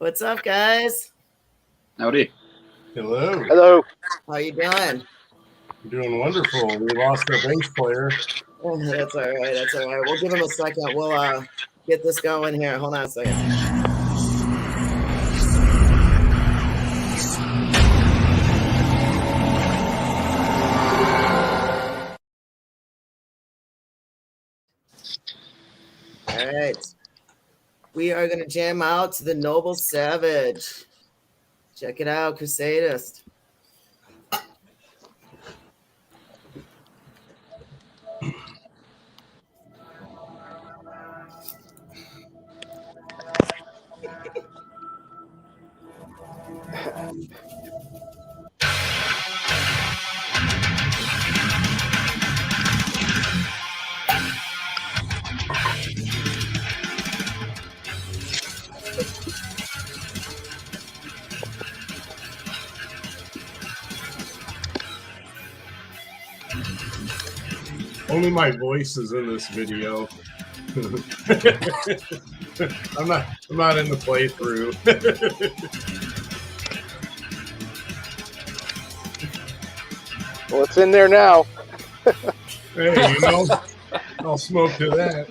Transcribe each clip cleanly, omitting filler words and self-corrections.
What's up, guys? Howdy. Hello. Hello. How you doing? Doing wonderful. We lost our bass player. Oh, that's all right. That's all right. We'll give him a second. We'll get this going here. Hold on a second. All right. We are going to jam out to the Noble Savage. Check it out, Crusadist. Only my voice is in this video. I'm not in the playthrough. Well, it's in there now. Hey, I'll smoke to that.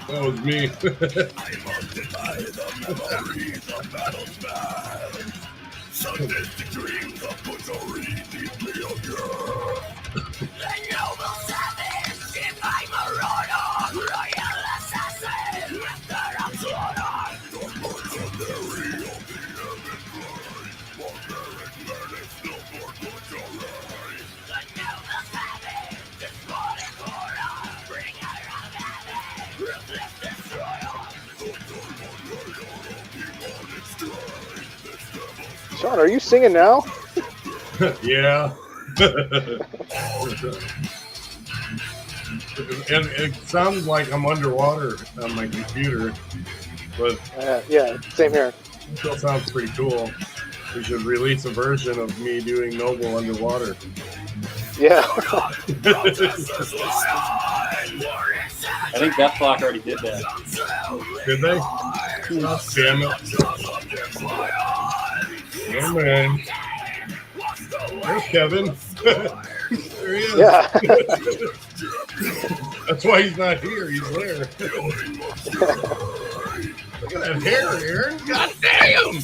That was me. I'm haunted by the memories of battles bad. Sadistic dreams of butchery deeply obscure. The noble savage, if I'm a marauder, royal assassin, lifter of slaughter. The mercenary of the heaven cries, barbaric menace, no more butchery. The noble savage, despotic horror, bringer of heaven, ruthless destroyer. Sean, are you singing now? Yeah. And it sounds like I'm underwater on my computer, but Yeah, same here. it still sounds pretty cool. We should release a version of me doing Noble underwater. Yeah. I think Deathlock already did that. Did they? Oh, damn it. Oh, man. There's Kevin. There he is. Yeah. That's why he's not here. He's there. Look at that hair, Aaron. God damn.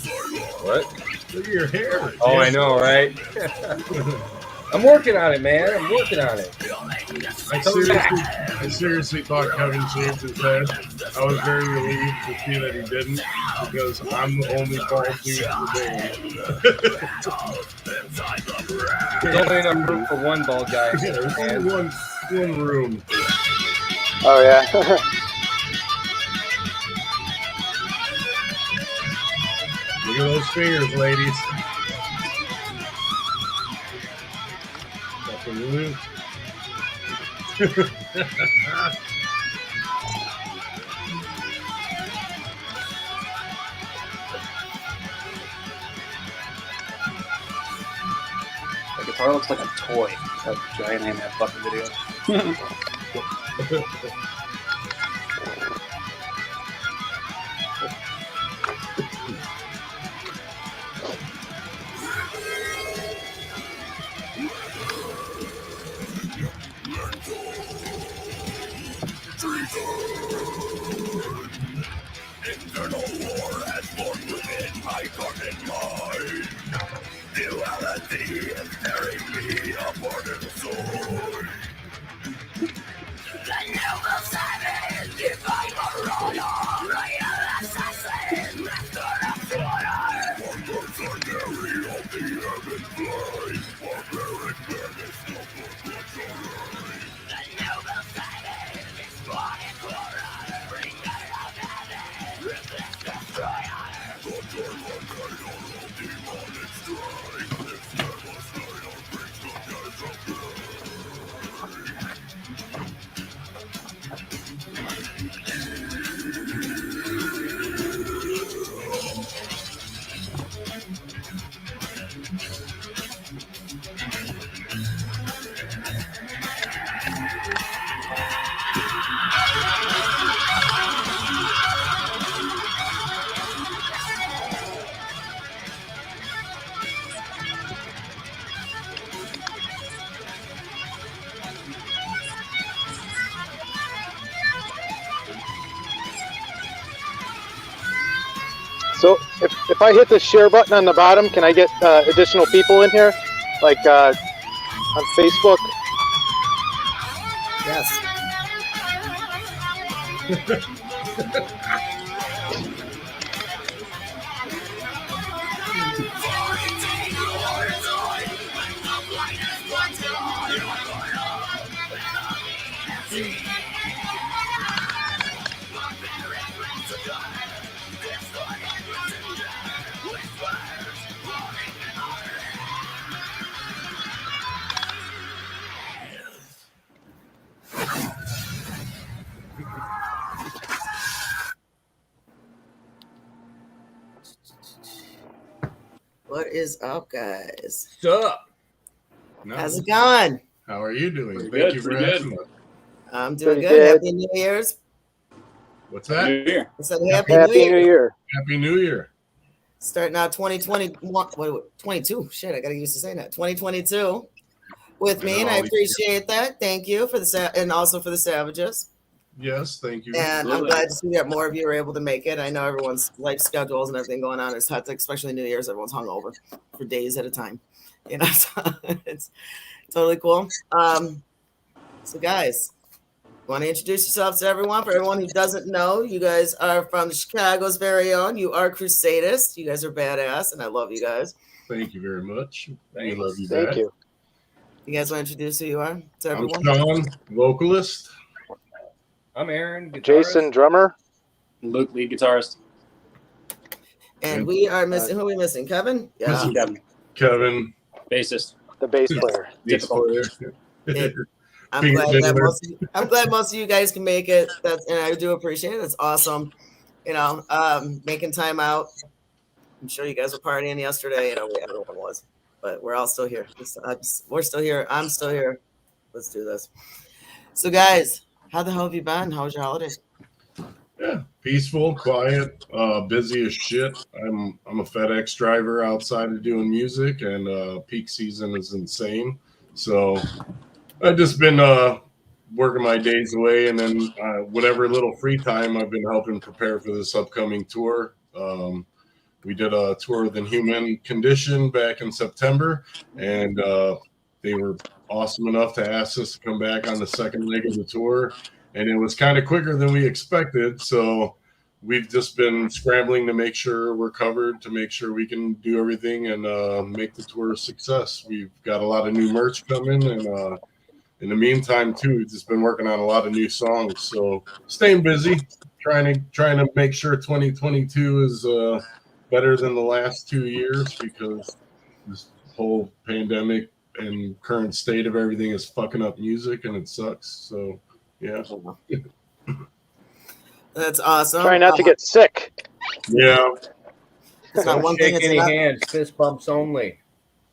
What? Look at your hair. Oh, I know, right? I'm working on it, man. I'm working on it. I seriously thought Kevin shaved his head. I was very relieved to see that he didn't, because I'm the only bald dude today. There's only enough room for one bald guy. Yeah, there's only one room. Oh, yeah. Look at those fingers, ladies. Nothing loose. The guitar looks like a toy. That giant in that fucking video. Internal war has born within my guarded mind. Duality is tearing me apart inside. The noble So if I hit the share button on the bottom, can I get additional people in here, like on Facebook? Yes. What is up, guys? Sup? How's it going? How are you doing? Pretty Thank good, you for pretty good. asking us. I'm doing Pretty good. good. Happy New Year's. What's that? New Year. I said Happy Happy New Year. Happy New Year. Starting out 2021, 22. Shit, I got to used to saying that. 2022 with me, and I appreciate that. Thank you for the and also for the Savages. Yes, thank you. And I'm Absolutely. glad to see that more of you are able to make it. I know everyone's life schedules and everything going on is hectic, especially New Year's. Everyone's hungover for days at a time. You know, so it's totally cool. So guys, want to introduce yourselves to everyone? For everyone who doesn't know, you guys are from Chicago's very own. You are Crusadist. You guys are badass, and I love you guys. Thank you very much. We Thanks. love you Thank back. you. You guys want to introduce who you are to I'm everyone? Sean, vocalist. I'm Aaron. Guitarist. Jason, drummer. Luke, lead guitarist. And we are missing. Who are we missing? Kevin? Yeah. Missing Kevin, Kevin, bassist. The bass player. bass Typical. player. I'm Finger glad that fiddler. I'm glad most of you guys can make it. And I do appreciate it. It's awesome. You know, making time out. I'm sure you guys were partying yesterday. You know, everyone was, but we're all still here. We're still here. I'm still here. Let's do this. So, guys, how the hell have you been? How was your holidays? Yeah, peaceful, quiet, busy as shit. I'm a FedEx driver outside of doing music, and peak season is insane. So I've just been working my days away, and then whatever little free time I've been helping prepare for this upcoming tour. We did a tour with Inhuman Condition back in September, and they were awesome enough to ask us to come back on the second leg of the tour. And it was kind of quicker than we expected. So we've just been scrambling to make sure we're covered, to make sure we can do everything and make the tour a success. We've got a lot of new merch coming. And in the meantime, too, we've just been working on a lot of new songs. So staying busy, trying to make sure 2022 is better than the last 2 years, because this whole pandemic and current state of everything is fucking up music, and it sucks. So, yeah. That's awesome. Try not to get sick. Yeah. It's not Don't one shake thing. It's any another. hands. Fist bumps only.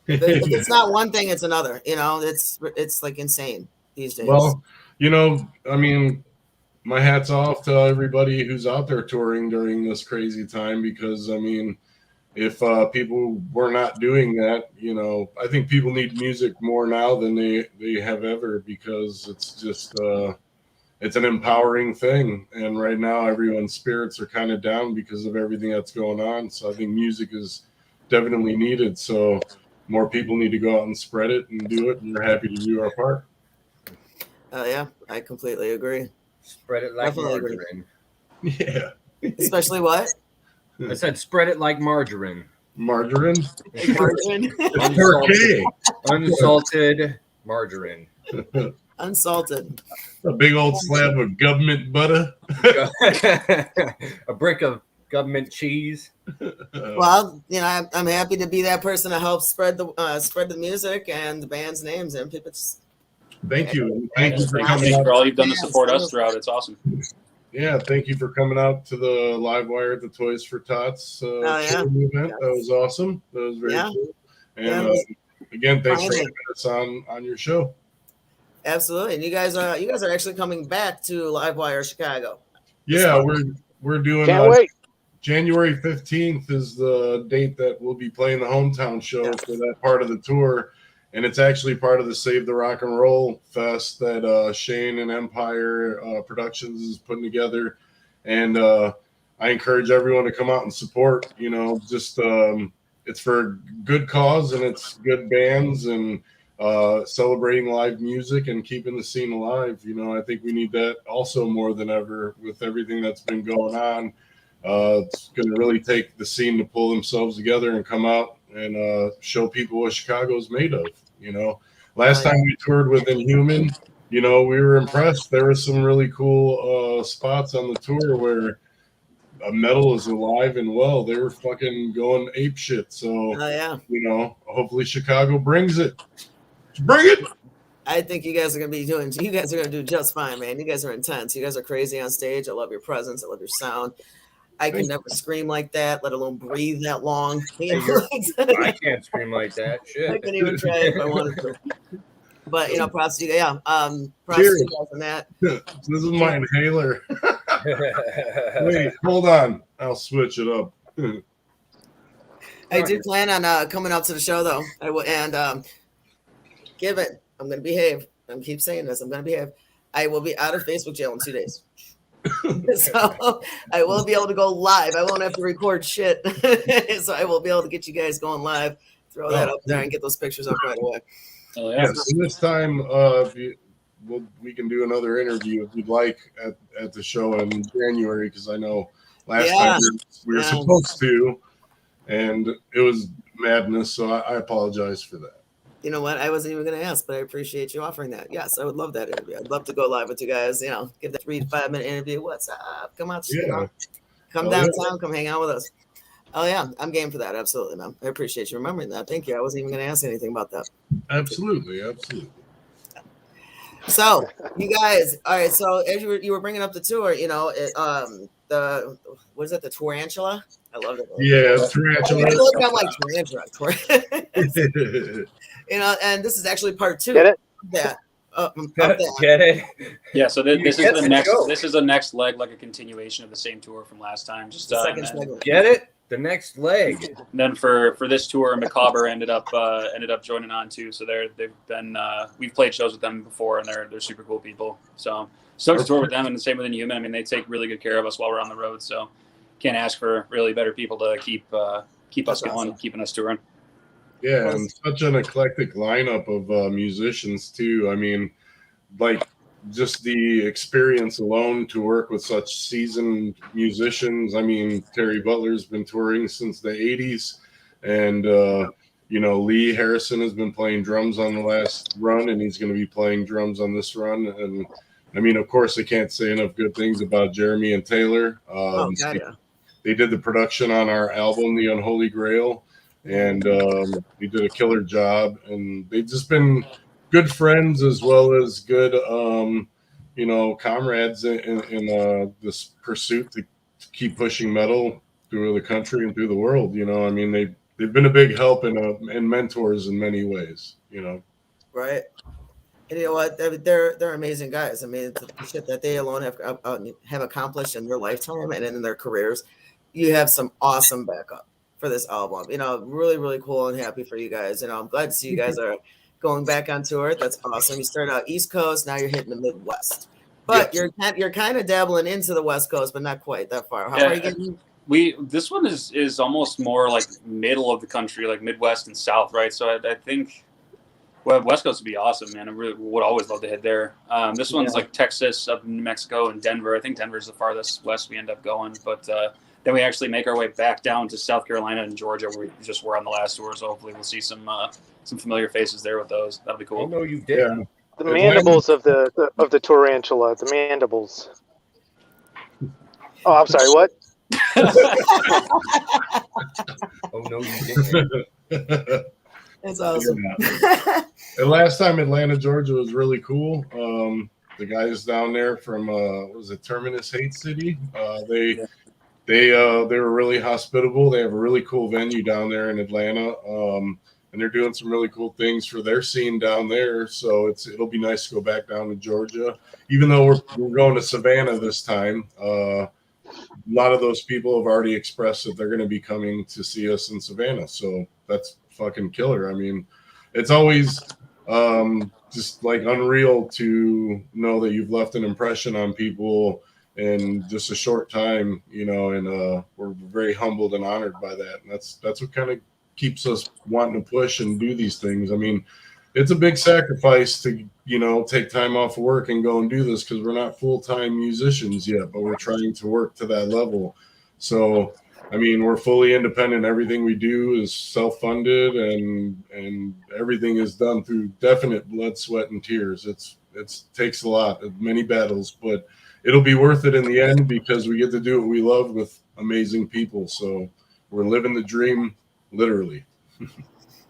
If it's not one thing, it's another. You know, it's like insane these days. Well, you know, I mean, my hat's off to everybody who's out there touring during this crazy time, because, I mean, if people were not doing that, you know, I think people need music more now than they have ever, because it's just it's an empowering thing. And right now, everyone's spirits are kind of down because of everything that's going on. So I think music is definitely needed. So more people need to go out and spread it and do it. And we're happy to do our part. Yeah, I completely agree. Spread it like Definitely agree. margarine. Yeah. Especially what? I said spread it like margarine. Margarine. Margarine. It's Unsalted margarine. Unsalted. A big old slab of government butter. A brick of government cheese. Well, you know, I'm happy to be that person to help spread the music and the band's names, and people just. Thank you. Thank you for Thank coming you out. for all you've done to support us throughout. It's awesome. Yeah, thank you for coming out to the Live Wire at the Toys for Tots yeah. touring event. That was awesome. That was very Yeah. cool. And Yeah, again, thanks for finally. having us on your show. Absolutely, and you guys are actually coming back to Livewire Chicago. Yeah, we're doing Can't wait. January 15th is the date that we'll be playing the hometown show for that part of the tour. And it's actually part of the Save the Rock and Roll Fest that Shane and Empire Productions is putting together. And I I encourage everyone to come out and support. You know, just it's for a good cause and it's good bands and celebrating live music and keeping the scene alive. You know, I think we need that also more than ever with everything that's been going on. It's going to really take the scene to pull themselves together and come out and show people what Chicago's made of. You know, last time we toured with Inhuman, you know, we were impressed. There were some really cool spots on the tour where metal is alive and well. They were fucking going ape shit. So, you know, hopefully Chicago brings it. Bring it. I think you guys are going to do just fine, man. You guys are intense. You guys are crazy on stage. I love your presence. I love your sound. I can never scream like that, let alone breathe that long. I can't scream like that. Shit. I couldn't even try if I wanted to. But, you know, props to you. Yeah. Props to you guys on that. This is my inhaler. Wait, hold on. I'll switch it up. I do plan on coming out to the show, though. I will, and give it. I'm going to behave. I keep saying this. I'm going to behave. I will be out of Facebook jail in 2 days. So I will be able to go live. I won't have to record shit. So I will be able to get you guys going live, throw that up there and get those pictures up right away. Oh, yeah. Yes, and this time we can do another interview if you'd like at the show in January, because I know last time we were supposed to, and it was madness. So I apologize for that. You know what? I wasn't even going to ask, but I appreciate you offering that. Yes, I would love that interview. I'd love to go live with you guys. You know, give that 3 to 5 minute interview. What's up? Come out, come downtown, come hang out with us. Oh yeah, I'm game for that. Absolutely, man. I appreciate you remembering that. Thank you. I wasn't even going to ask anything about that. Absolutely. So, you guys, all right. So, as you were bringing up the tour, you know, the what is it? The Tarantula. I love it. Yeah, Tarantula. I'm like Tarantula. You know, and this is actually part 2. Get it? That. Get it? Yeah, so this is the next. This is the next leg, like a continuation of the same tour from last time. Just second segment. Get it? The next leg. And then for this tour, Macabre ended up joining on too. So they've been we've played shows with them before, and they're super cool people. So stoked to tour with them, and the same with Inhuman. I mean, they take really good care of us while we're on the road. So can't ask for really better people to keep us going, keeping us touring. Yeah, and such an eclectic lineup of musicians too. I mean, like just the experience alone to work with such seasoned musicians. I mean, Terry Butler's been touring since the 80s, and you know, Lee Harrison has been playing drums on the last run, and he's going to be playing drums on this run. And I mean, of course, I can't say enough good things about Jeremy and Taylor. They did the production on our album, The Unholy Grail, and they did a killer job. And they've just been good friends as well as good, you know, comrades in this pursuit to keep pushing metal through the country and through the world. You know, I mean, they've been a big help and mentors in many ways. You know, right? And you know what? They're amazing guys. I mean, the shit that they alone have accomplished in their lifetime and in their careers. You have some awesome backup for this album. You know, really, really cool and happy for you guys. You know, I'm glad to see you guys are going back on tour. That's awesome. You started out East Coast, now you're hitting the Midwest. But you're kind of dabbling into the West Coast, but not quite that far. How are you getting? This one is almost more like middle of the country, like Midwest and South, right? So I think West Coast would be awesome, man. I really would always love to hit there. This one's like Texas, up in New Mexico, and Denver. I think Denver's the farthest west we end up going, but then we actually make our way back down to South Carolina and Georgia, where we just were on the last tour. So hopefully we'll see some familiar faces there with those. That'll be cool. I know you did. Yeah. The mandibles of the tarantula. The mandibles. Oh, I'm sorry. What? Oh no, you didn't. That's awesome. And last time Atlanta, Georgia was really cool. The guys down there from what was it, Terminus Hate City? They were really hospitable. They have a really cool venue down there in Atlanta, and they're doing some really cool things for their scene down there. So it'll be nice to go back down to Georgia, even though we're going to Savannah this time. A lot of those people have already expressed that they're going to be coming to see us in Savannah. So that's fucking killer. I mean, it's always just like unreal to know that you've left an impression on people in just a short time, you know, and we're very humbled and honored by that. And that's what kind of keeps us wanting to push and do these things. I mean, it's a big sacrifice to, you know, take time off of work and go and do this because we're not full-time musicians yet, but we're trying to work to that level. So, I mean, we're fully independent. Everything we do is self-funded, and everything is done through definite blood, sweat, and tears. It takes a lot of many battles, but it'll be worth it in the end because we get to do what we love with amazing people. So we're living the dream, literally.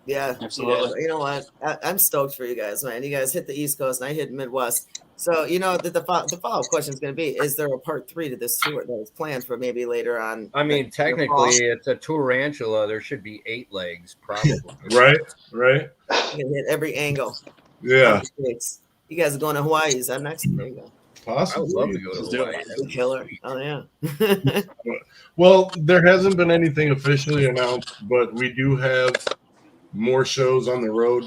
Yeah, Absolutely. you know what? I'm stoked for you guys, man. You guys hit the East Coast, and I hit Midwest. So, you know, the follow-up question is going to be: is there a part 3 to this tour that is planned for maybe later on? I mean, technically, it's a tarantula. There should be 8 legs, probably. Right. You can hit every angle. Yeah. You guys are going to Hawaii. Is that next? There you go. Possibly. I would love to go Let's to do Hawaii. it. Big killer. Oh yeah. Well, there hasn't been anything officially announced, but we do have more shows on the road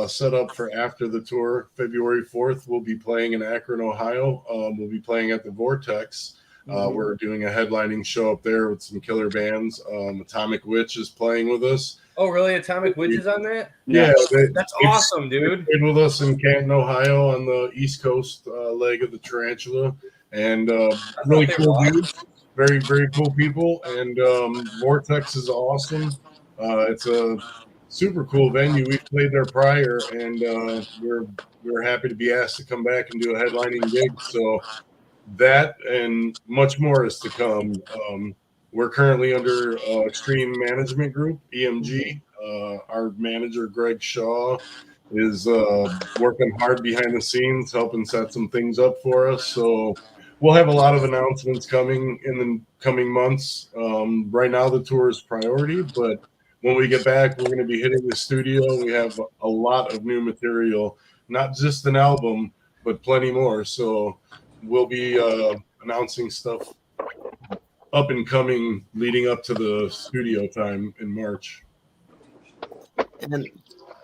set up for after the tour. February 4th, we'll be playing in Akron, Ohio. We'll be playing at the Vortex. We're doing a headlining show up there with some killer bands. Atomic Witch is playing with us. Oh, really? Atomic Witch is on that? Yeah, That's awesome, dude. They played with us in Canton, Ohio on the East Coast leg of the Tarantula. And really cool dudes. Very, very cool people. And Vortex is awesome. It's a super cool venue. We've played there prior, and we're happy to be asked to come back and do a headlining gig. So that and much more is to come. We're currently under Extreme Management Group, EMG. Our manager, Greg Shaw, is working hard behind the scenes, helping set some things up for us. So we'll have a lot of announcements coming in the coming months. Right now, the tour is priority, but when we get back, we're going to be hitting the studio. We have a lot of new material, not just an album, but plenty more. So we'll be announcing stuff up and coming leading up to the studio time in March. And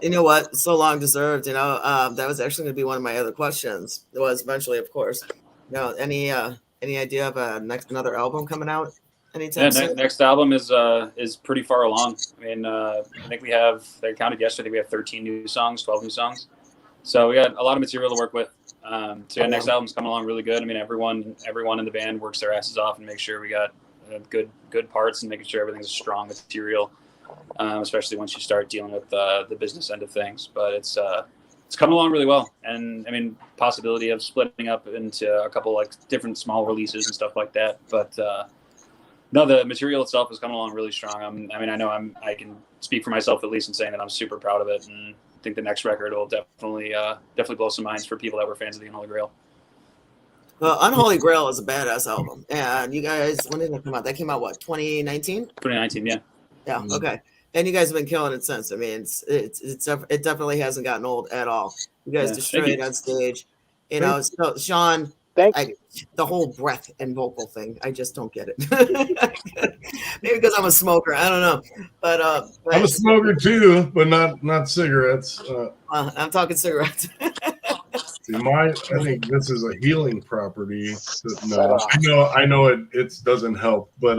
you know what? So long deserved. You know, that was actually going to be one of my other questions. It was eventually, of course. You know, any idea of another album coming out anytime soon? Next album is pretty far along. I mean, I think they counted yesterday. We have 13 new songs, 12 new songs. So we got a lot of material to work with. So yeah, next album's coming along really good. I mean, everyone in the band works their asses off and make sure we got good parts and making sure everything's strong material, especially once you start dealing with the business end of things. But it's coming along really well, and I mean, possibility of splitting up into a couple like different small releases and stuff like that. But no, the material itself is coming along really strong. I can speak for myself at least in saying that I'm super proud of it, and I think the next record will definitely blow some minds for people that were fans of the Unholy Grail. Well, Unholy Grail is a badass album, and you guys, when did that come out? That came out what, 2019? 2019, yeah. Yeah. Okay. And you guys have been killing it since. I mean, it definitely hasn't gotten old at all. You guys destroyed it on stage. You know, so Sean, the whole breath and vocal thing, I just don't get it. Maybe because I'm a smoker. I don't know. But I'm a smoker too, but not cigarettes. I'm talking cigarettes. See, I think this is a healing property. No, I know it doesn't help, but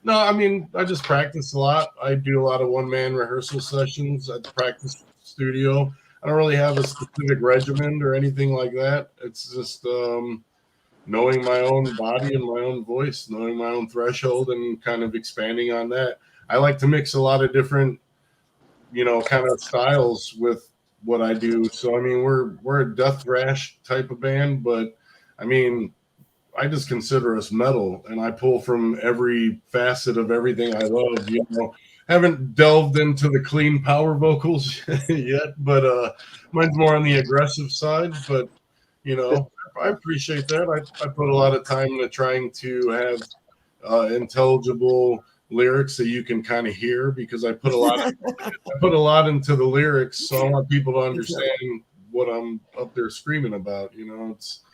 no, I mean, I just practice a lot. I do a lot of one-man rehearsal sessions at the practice studio. I don't really have a specific regimen or anything like that. It's just knowing my own body and my own voice, knowing my own threshold, and kind of expanding on that. I like to mix a lot of different, kind of styles with what I do. So I mean, we're a death thrash type of band, but I mean, I just consider us metal, and I pull from every facet of everything I love. Haven't delved into the clean power vocals yet, but mine's more on the aggressive side. But I appreciate that. I put a lot of time into trying to have intelligible lyrics that you can kind of hear, because I put a lot into the lyrics, so I want people to understand what I'm up there screaming about.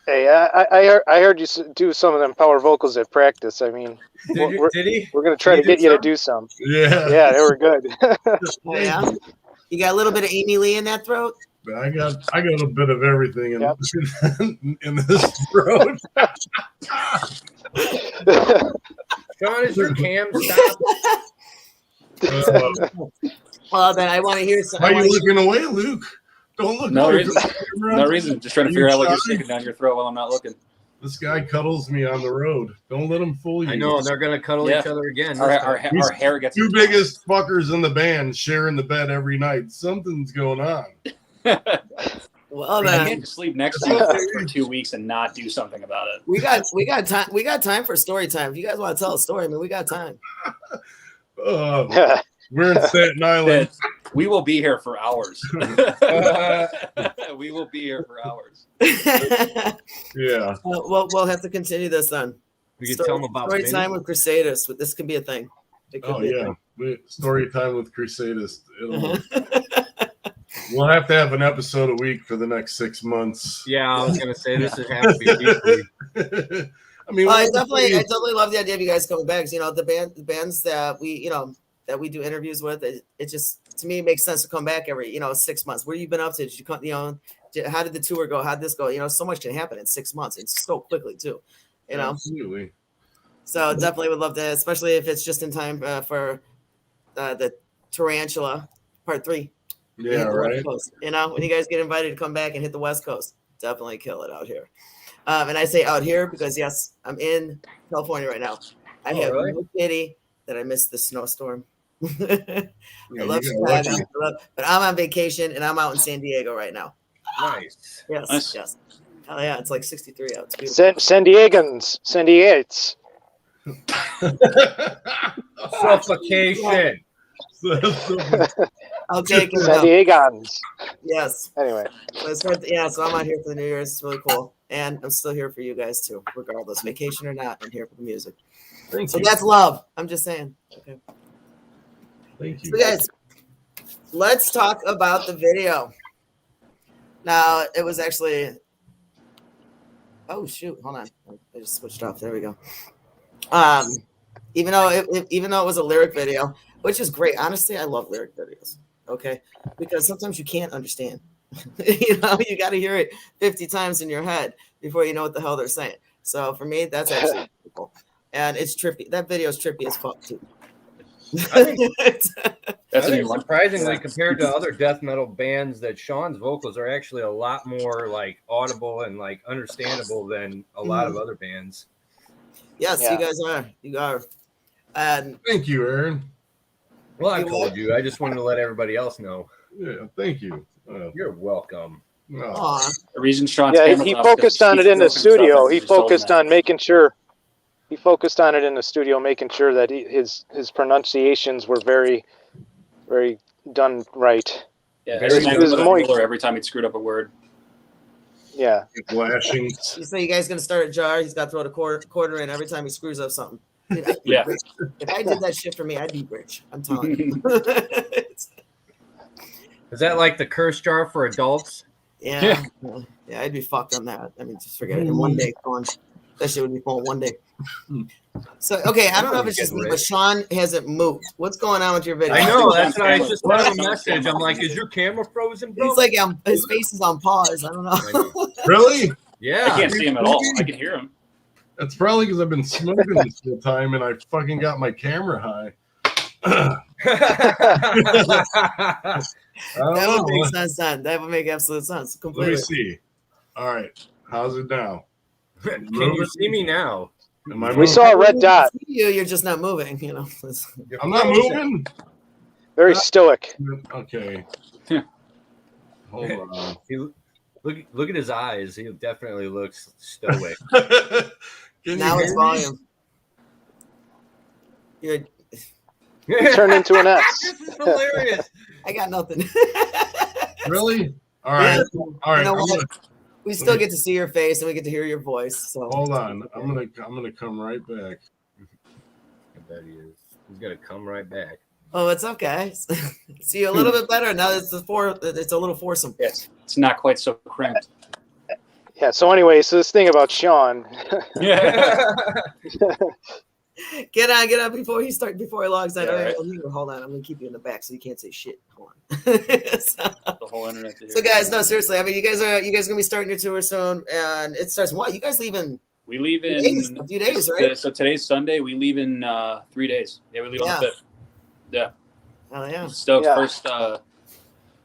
Hey, I heard you do some of them power vocals at practice. I mean, did he? We're gonna try to get you to do some. Yeah, they were good. Oh yeah, you got a little bit of Amy Lee in that throat. I got a bit of everything in, Yep. in this throat. Sean, is your cam stopped? Well, then I want to hear some. Why are you looking away, Luke? Don't look. No away reason. from the camera. No reason. Just trying to Are figure you out what you're shy? sticking down your throat while I'm not looking. This guy cuddles me on the road. Don't let him fool you. I know they're gonna cuddle Yeah. each other again. Our hair gets Two biggest fuckers in the band sharing the bed every night. Something's going on. Well, I then can't just sleep next to you for 2 weeks and not do something about it. we got time. We got time for story time. If you guys want to tell a story, I mean, we got time. We're in Staten Island. We will be here for hours. We will be here for hours. Yeah. We'll have to continue this then. We can tell them about story Vinny. time with Crusadist. This can be a thing. It could Oh be a yeah. Story time with Crusadist. thing. We'll have to have an episode a week for the next 6 months. Yeah, I was gonna say this would have to be weekly. I mean, I definitely love the idea of you guys coming back. 'Cause, you know, the bands that we do interviews with, it just to me makes sense to come back every 6 months. Where you been up to? Did you come? How did the tour go? How did this go? So much can happen in 6 months. It's so quickly too. Absolutely. So definitely would love to, especially if it's just in time for the Tarantula Part 3. Yeah, right. Coast, when you guys get invited to come back and hit the West Coast, definitely kill it out here. And I say out here because yes, I'm in California right now. I have no pity that I missed the snowstorm. I love Chicago, but I'm on vacation and I'm out in San Diego right now. Nice. Yes, Nice. yes. Oh yeah, it's like 63 out. It's beautiful. San Diegans, San Diegates. Suffocation. I'll take it. San Diegans. Yes. Anyway, So I'm out here for the New Year's. It's really cool, and I'm still here for you guys too, regardless, vacation or not. I'm here for the music. Thank So you. that's love. I'm just saying. Okay. Thank you. So guys, let's talk about the video. Now it was actually. Oh shoot! Hold on. I just switched off. There we go. Even though it was a lyric video, which is great. Honestly, I love lyric videos. Okay, because sometimes you can't understand. You got to hear it 50 times in your head before you know what the hell they're saying. So for me, that's actually cool. And it's trippy. That video is trippy as fuck too. I think That's a I think new one. surprisingly, compared to other death metal bands, that Sean's vocals are actually a lot more like audible and like understandable than a lot of other bands. Yes, Yeah. you guys are. You are. And Thank you, Aaron. Well, I told you. I just wanted to let everybody else know. Yeah, thank you. You're welcome. No. aw, The reason Sean's yeah, camera's he off focused because on it he in the films himself studio. and He he's told him focused that. on making sure. He focused on it in the studio, making sure that his pronunciations were very, very done right. Yeah, Very every good. every time he screwed up a word. Yeah. Flashing. you say you guys gonna start a jar? He's got to throw the quarter in every time he screws up something. Dude, I'd be Yeah. rich. If I did that shit for me, I'd be rich. I'm telling you. Is that like the curse jar for adults? Yeah, I'd be fucked on that. I mean, just forget it. In one day, gone. That shit would be full in one day. So, okay, I don't know if it's just me, but Sean hasn't moved. What's going on with your video? I know. That's Sean's what I camera- just sent him a Sean's message. camera. I'm like, is your camera frozen, bro? He's like, his face is on pause. I don't know. Really? Yeah. I can't see him at all. I can hear him. That's probably because I've been smoking this whole time and I fucking got my camera high. I don't That would know. make sense, son. That would make absolute sense. Let me Completely. see. All right. How's it now? Can you see me now? Am I We moving? saw a red dot. You're just not moving, you know. I'm not moving. Very stoic. Okay. Hold on. Look at his eyes. He definitely looks stoic. Can Now you it's hear me? volume. You're, Turned into an S. This is hilarious. I got nothing. Really? All right. All right. You know I'm what? gonna, We still get to see your face and we get to hear your voice. So hold on. I'm gonna come right back. I bet he is. He's gonna come right back. Oh, it's okay. See you a little bit better now. It's a little foursome. Yes, it's not quite so cramped. Yeah. So anyway, so this thing about Sean. Yeah. Get on before he logs on. Yeah, All right, right. well, here, hold on. I'm gonna keep you in the back so you can't say shit. Hold on. The whole internet. So guys, no, seriously. I mean, you guys gonna be starting your tour soon, and it starts. What? You guys leaving? We leave in a few days, right? So today's Sunday. We leave in 3 days. Yeah, we leave on the 5th. Yeah. Oh yeah. Stoked. Yeah.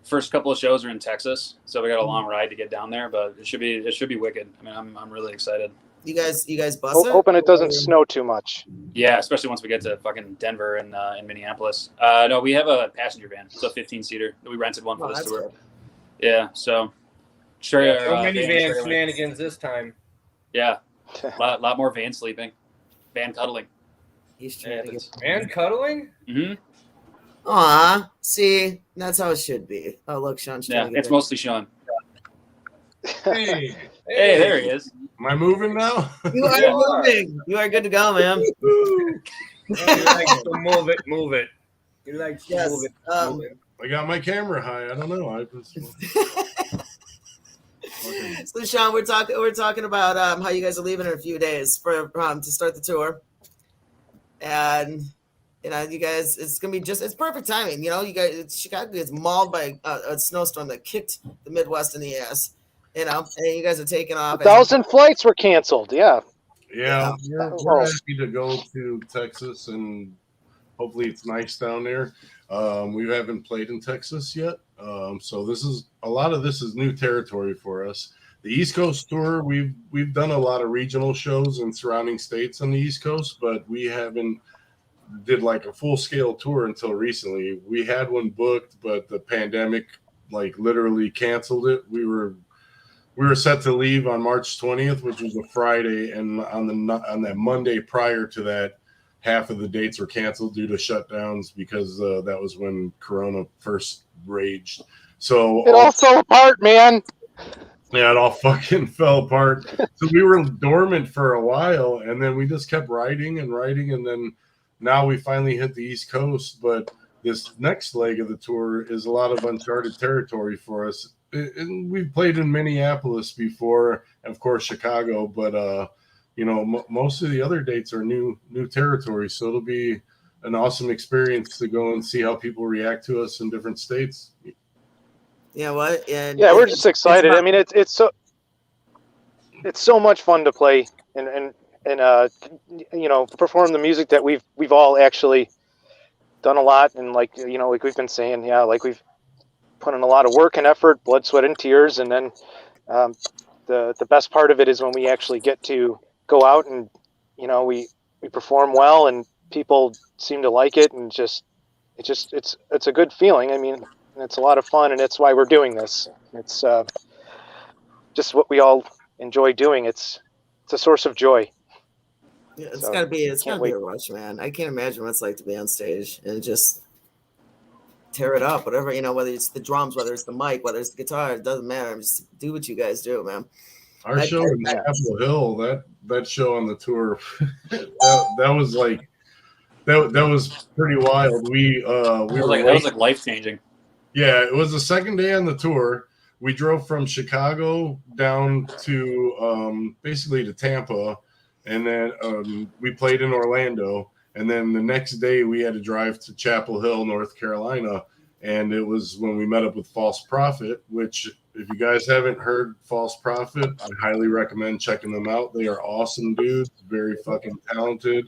First couple of shows are in Texas, so we got a long ride to get down there, but it should be wicked. I mean, I'm really excited. You guys bust it? Hoping it doesn't snow too much. Yeah, especially once we get to fucking Denver and Minneapolis. No, we have a passenger van. It's a 15-seater. We rented one for this tour. Good. Yeah, so sure. So many van shenanigans this time. Yeah, a lot more van sleeping, van cuddling. He's trying to get. Man cuddling? Mm-hmm. Aw, see, that's how it should be. Oh, look, Sean's trying Yeah, to get it's there. mostly Sean. Hey, Hey, there he is. am I moving now? You are moving. You are good to go, man. You like to move it. You like to Yes. move it. I got my camera high. I don't know. So Sean, we're talking about how you guys are leaving in a few days for to start the tour, and you know you guys, it's gonna be it's perfect timing. You know, you guys, Chicago gets mauled by a snowstorm that kicked the Midwest in the ass. You know, and you guys are taking off. 1,000 flights were canceled. Yeah. Yeah, we're happy to go to Texas, and hopefully it's nice down there. We haven't played in Texas yet, so a lot of this is new territory for us. The East Coast tour, we've done a lot of regional shows in surrounding states on the East Coast, but we haven't did like a full scale tour until recently. We had one booked, but the pandemic like literally canceled it. We were set to leave on March 20th, which was a Friday, and on that Monday prior to that, half of the dates were canceled due to shutdowns because that was when Corona first raged. So It all fell apart, man. Yeah, it all fucking fell apart. So we were dormant for a while, and then we just kept writing, and then now we finally hit the East Coast. But this next leg of the tour is a lot of uncharted territory for us. And we've played in Minneapolis before, and of course Chicago, but you know, most of the other dates are new territory. So it'll be an awesome experience to go and see how people react to us in different states. Yeah, what? And Yeah, we're just excited. I mean, it's so much fun to play and you know, perform the music that we've all actually done a lot, and like, you know, like we've been saying, yeah, like we've put in a lot of work and effort, blood, sweat, and tears, and then the best part of it is when we actually get to go out and, you know, we perform well and people seem to like it, and it's a good feeling. I mean, it's a lot of fun, and it's why we're doing this. It's just what we all enjoy doing. It's a source of joy. Yeah, it's So, gotta be a wait. rush, man. I can't imagine what it's like to be on stage and just tear it up, whatever, you know, whether it's the drums, whether it's the mic, whether it's the guitar, it doesn't matter. Just do what you guys do, man. Our show in Chapel Hill, that show on the tour, that was like that was pretty wild. That was like life changing. Yeah, it was the second day on the tour. We drove from Chicago down to basically to Tampa, and then we played in Orlando. And then the next day we had to drive to Chapel Hill, North Carolina. And it was when we met up with False Prophet, which if you guys haven't heard False Prophet, I highly recommend checking them out. They are awesome dudes, very fucking talented.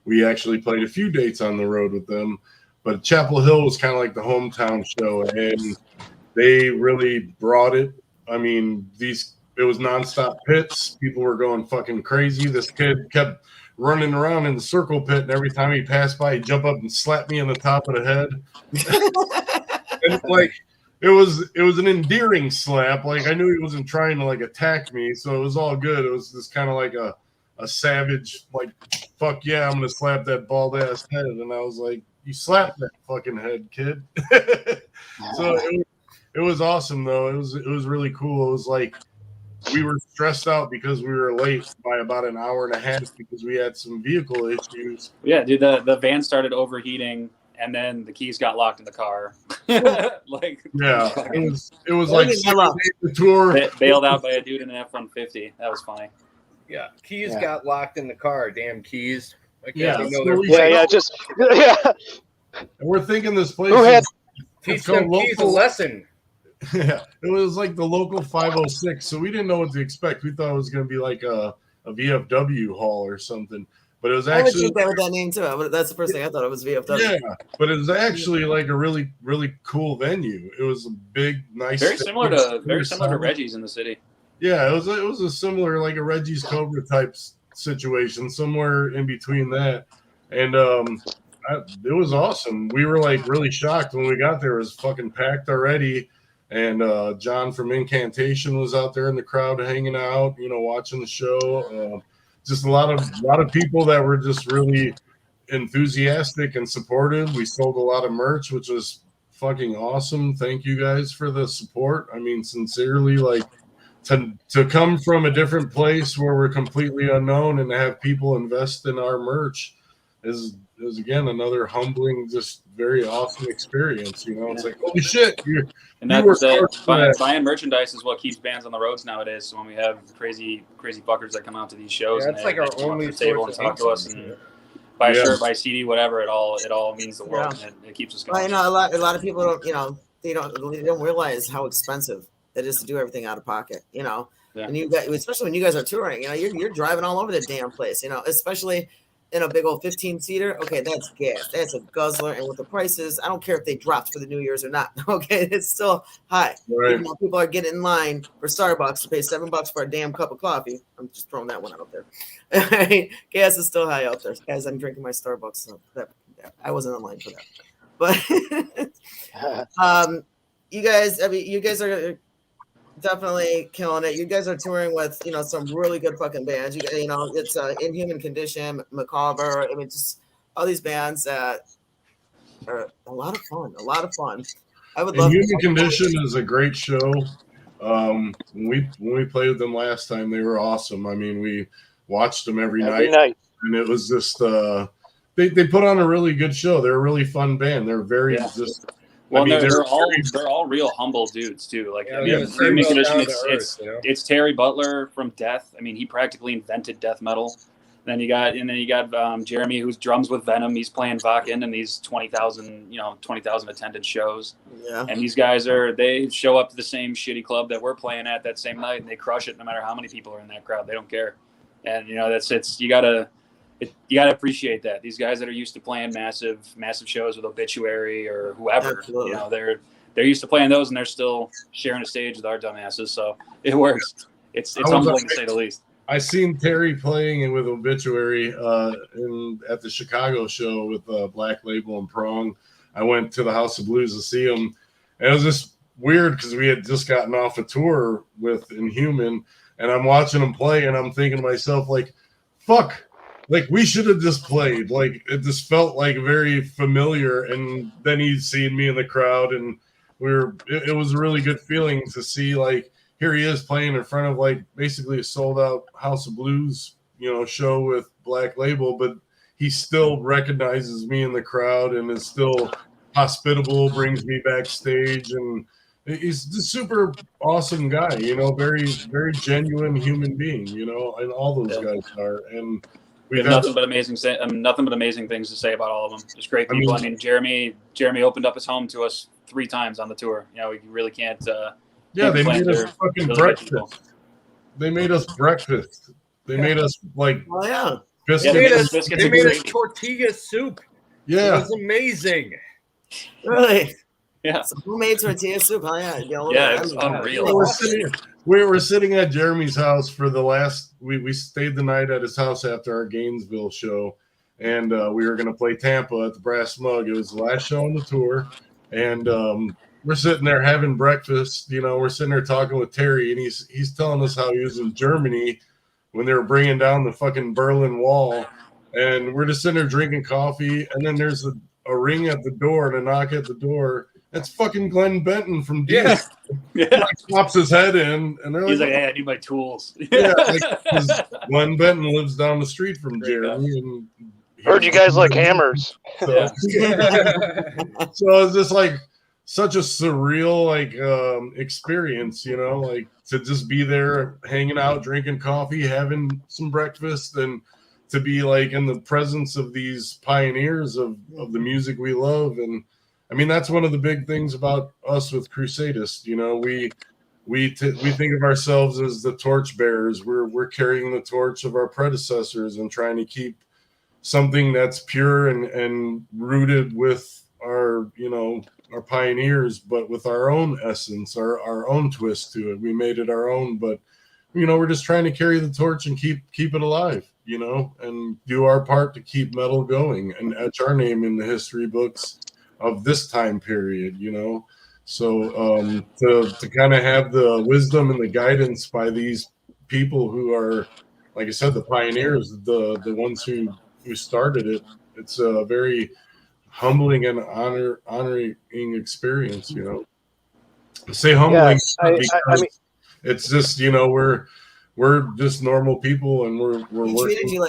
We actually played a few dates on the road with them. But Chapel Hill was kind of like the hometown show, and they really brought it. I mean, it was nonstop pits. People were going fucking crazy. This kid kept running around in the circle pit, and every time he passed by, he'd jump up and slap me on the top of the head. And like it was an endearing slap. Like I knew he wasn't trying to like attack me, so it was all good. It was just kind of like a savage, like, fuck yeah, I'm gonna slap that bald ass head. And I was like, you slapped that fucking head, kid. So it was awesome though. It was really cool. It was like we were stressed out because we were late by about an hour and a half because we had some vehicle issues. Yeah, dude, the van started overheating, and then the keys got locked in the car. Like, yeah, it was like the tour bailed out by a dude in an F-150. That was funny. Yeah, keys got locked in the car. Damn keys. I can't Yeah. even know their Yeah, just yeah. And we're thinking this place Who had teach it's called them kids a local- lesson. Yeah, it was like the local 506, so we didn't know what to expect. We thought it was going to be like a VFW hall or something, but it was I would actually think that with that name too. That's the first thing I thought it was VFW. yeah, but it was actually like a really really cool venue. It was a big, nice, Very similar to solid. Reggie's in the city. Yeah, it was a similar like a Reggie's Cobra type situation, somewhere in between that, and it was awesome. We were like really shocked when we got there. It was fucking packed already. And John from Incantation was out there in the crowd hanging out, watching the show. Just a lot of people that were just really enthusiastic and supportive. We sold a lot of merch, which was fucking awesome. Thank you guys for the support. I mean, sincerely, like to come from a different place where we're completely unknown and to have people invest in our merch is again another humbling, just very awesome experience. It's like, holy shit, and that's buying merchandise is what keeps bands on the roads nowadays. So when we have crazy fuckers that come out to these shows, Yeah, and that's like our only table and talk to us and buy a shirt, buy a CD, whatever, it all means the world. Yeah. And it keeps us going. Well, a lot of people don't, they don't realize how expensive it is to do everything out of pocket, Yeah. And you guys, especially when you guys are touring, you're driving all over the damn place, especially in a big old 15-seater. Okay, that's gas. That's a guzzler. And with the prices, I don't care if they dropped for the New Year's or not. Okay, it's still high. Right. Even though people are getting in line for Starbucks to pay $7 for a damn cup of coffee. I'm just throwing that one out there. Gas is still high out there. As I'm drinking my Starbucks, so I wasn't in line for that. But you guys are definitely killing it. You guys are touring with, some really good fucking bands. It's Inhuman Condition, Macabre. I mean, just all these bands that are a lot of fun. I would love. Inhuman Condition is a great show. When we played with them last time, they were awesome. I mean, we watched them every night, and it was just they put on a really good show. They're a really fun band. They're very just. Well, they're all real humble dudes too. Like Inhuman Condition, it's Terry Butler from Death. I mean, he practically invented death metal. Then you got Jeremy, who's drums with Venom. He's playing Vakken in these 20,000 attended shows. Yeah. And these guys they show up to the same shitty club that we're playing at that same night, and they crush it no matter how many people are in that crowd. They don't care. And you gotta appreciate that. These guys that are used to playing massive shows with Obituary or whoever, they're used to playing those, and they're still sharing a stage with our dumbasses. So it works. It's humbling to say the least. I seen Terry playing with Obituary at the Chicago show with Black Label and Prong. I went to the House of Blues to see him. And it was just weird because we had just gotten off a tour with Inhuman, and I'm watching him play, and I'm thinking to myself, like, fuck, like we should have just played. Like it just felt like very familiar. And then he's seeing me in the crowd, and it was a really good feeling to see, like, here he is playing in front of like basically a sold out House of Blues, show with Black Label, but he still recognizes me in the crowd and is still hospitable, brings me backstage, and he's a super awesome guy, very, very genuine human being, and all those guys are. And we have nothing but amazing things to say about all of them. Just great people. I mean, Jeremy opened up his home to us 3 times on the tour. We really can't. Yeah, they made us fucking breakfast. They made us breakfast. They made us like biscuits. They made us tortilla soup. Yeah, it was amazing. Really? Yeah. So who made tortilla soup? Oh yeah, yeah, it's unreal. We were sitting at Jeremy's house for the last. We stayed the night at his house after our Gainesville show, and we were going to play Tampa at the Brass Mug. It was the last show on the tour, and we're sitting there having breakfast. We're sitting there talking with Terry, and he's telling us how he was in Germany when they were bringing down the fucking Berlin Wall, and we're just sitting there drinking coffee, and then there's a ring at the door and a knock at the door. That's fucking Glenn Benton from D. Yeah. He pops his head in, and he's like, "Hey, I need my tools." Yeah, because Glenn Benton lives down the street from Jeremy, and heard you guys like hammers. So, so it's just like such a surreal experience, like to just be there hanging out, drinking coffee, having some breakfast, and to be like in the presence of these pioneers of the music we love. And I mean, that's one of the big things about us with Crusadist. You know, we think of ourselves as the torch bearers. We're carrying the torch of our predecessors and trying to keep something that's pure and rooted with our, you know, our pioneers, but with our own essence, our own twist to it. We made it our own, but you know, we're just trying to carry the torch and keep it alive, you know, and do our part to keep metal going and etch our name in the history books of this time period, you know. So to kind of have the wisdom and the guidance by these people who are, like I said, the pioneers, the ones who started it, it's a very humbling and honoring experience, you know. I say humbling because I mean, it's just, you know, we're just normal people, and we're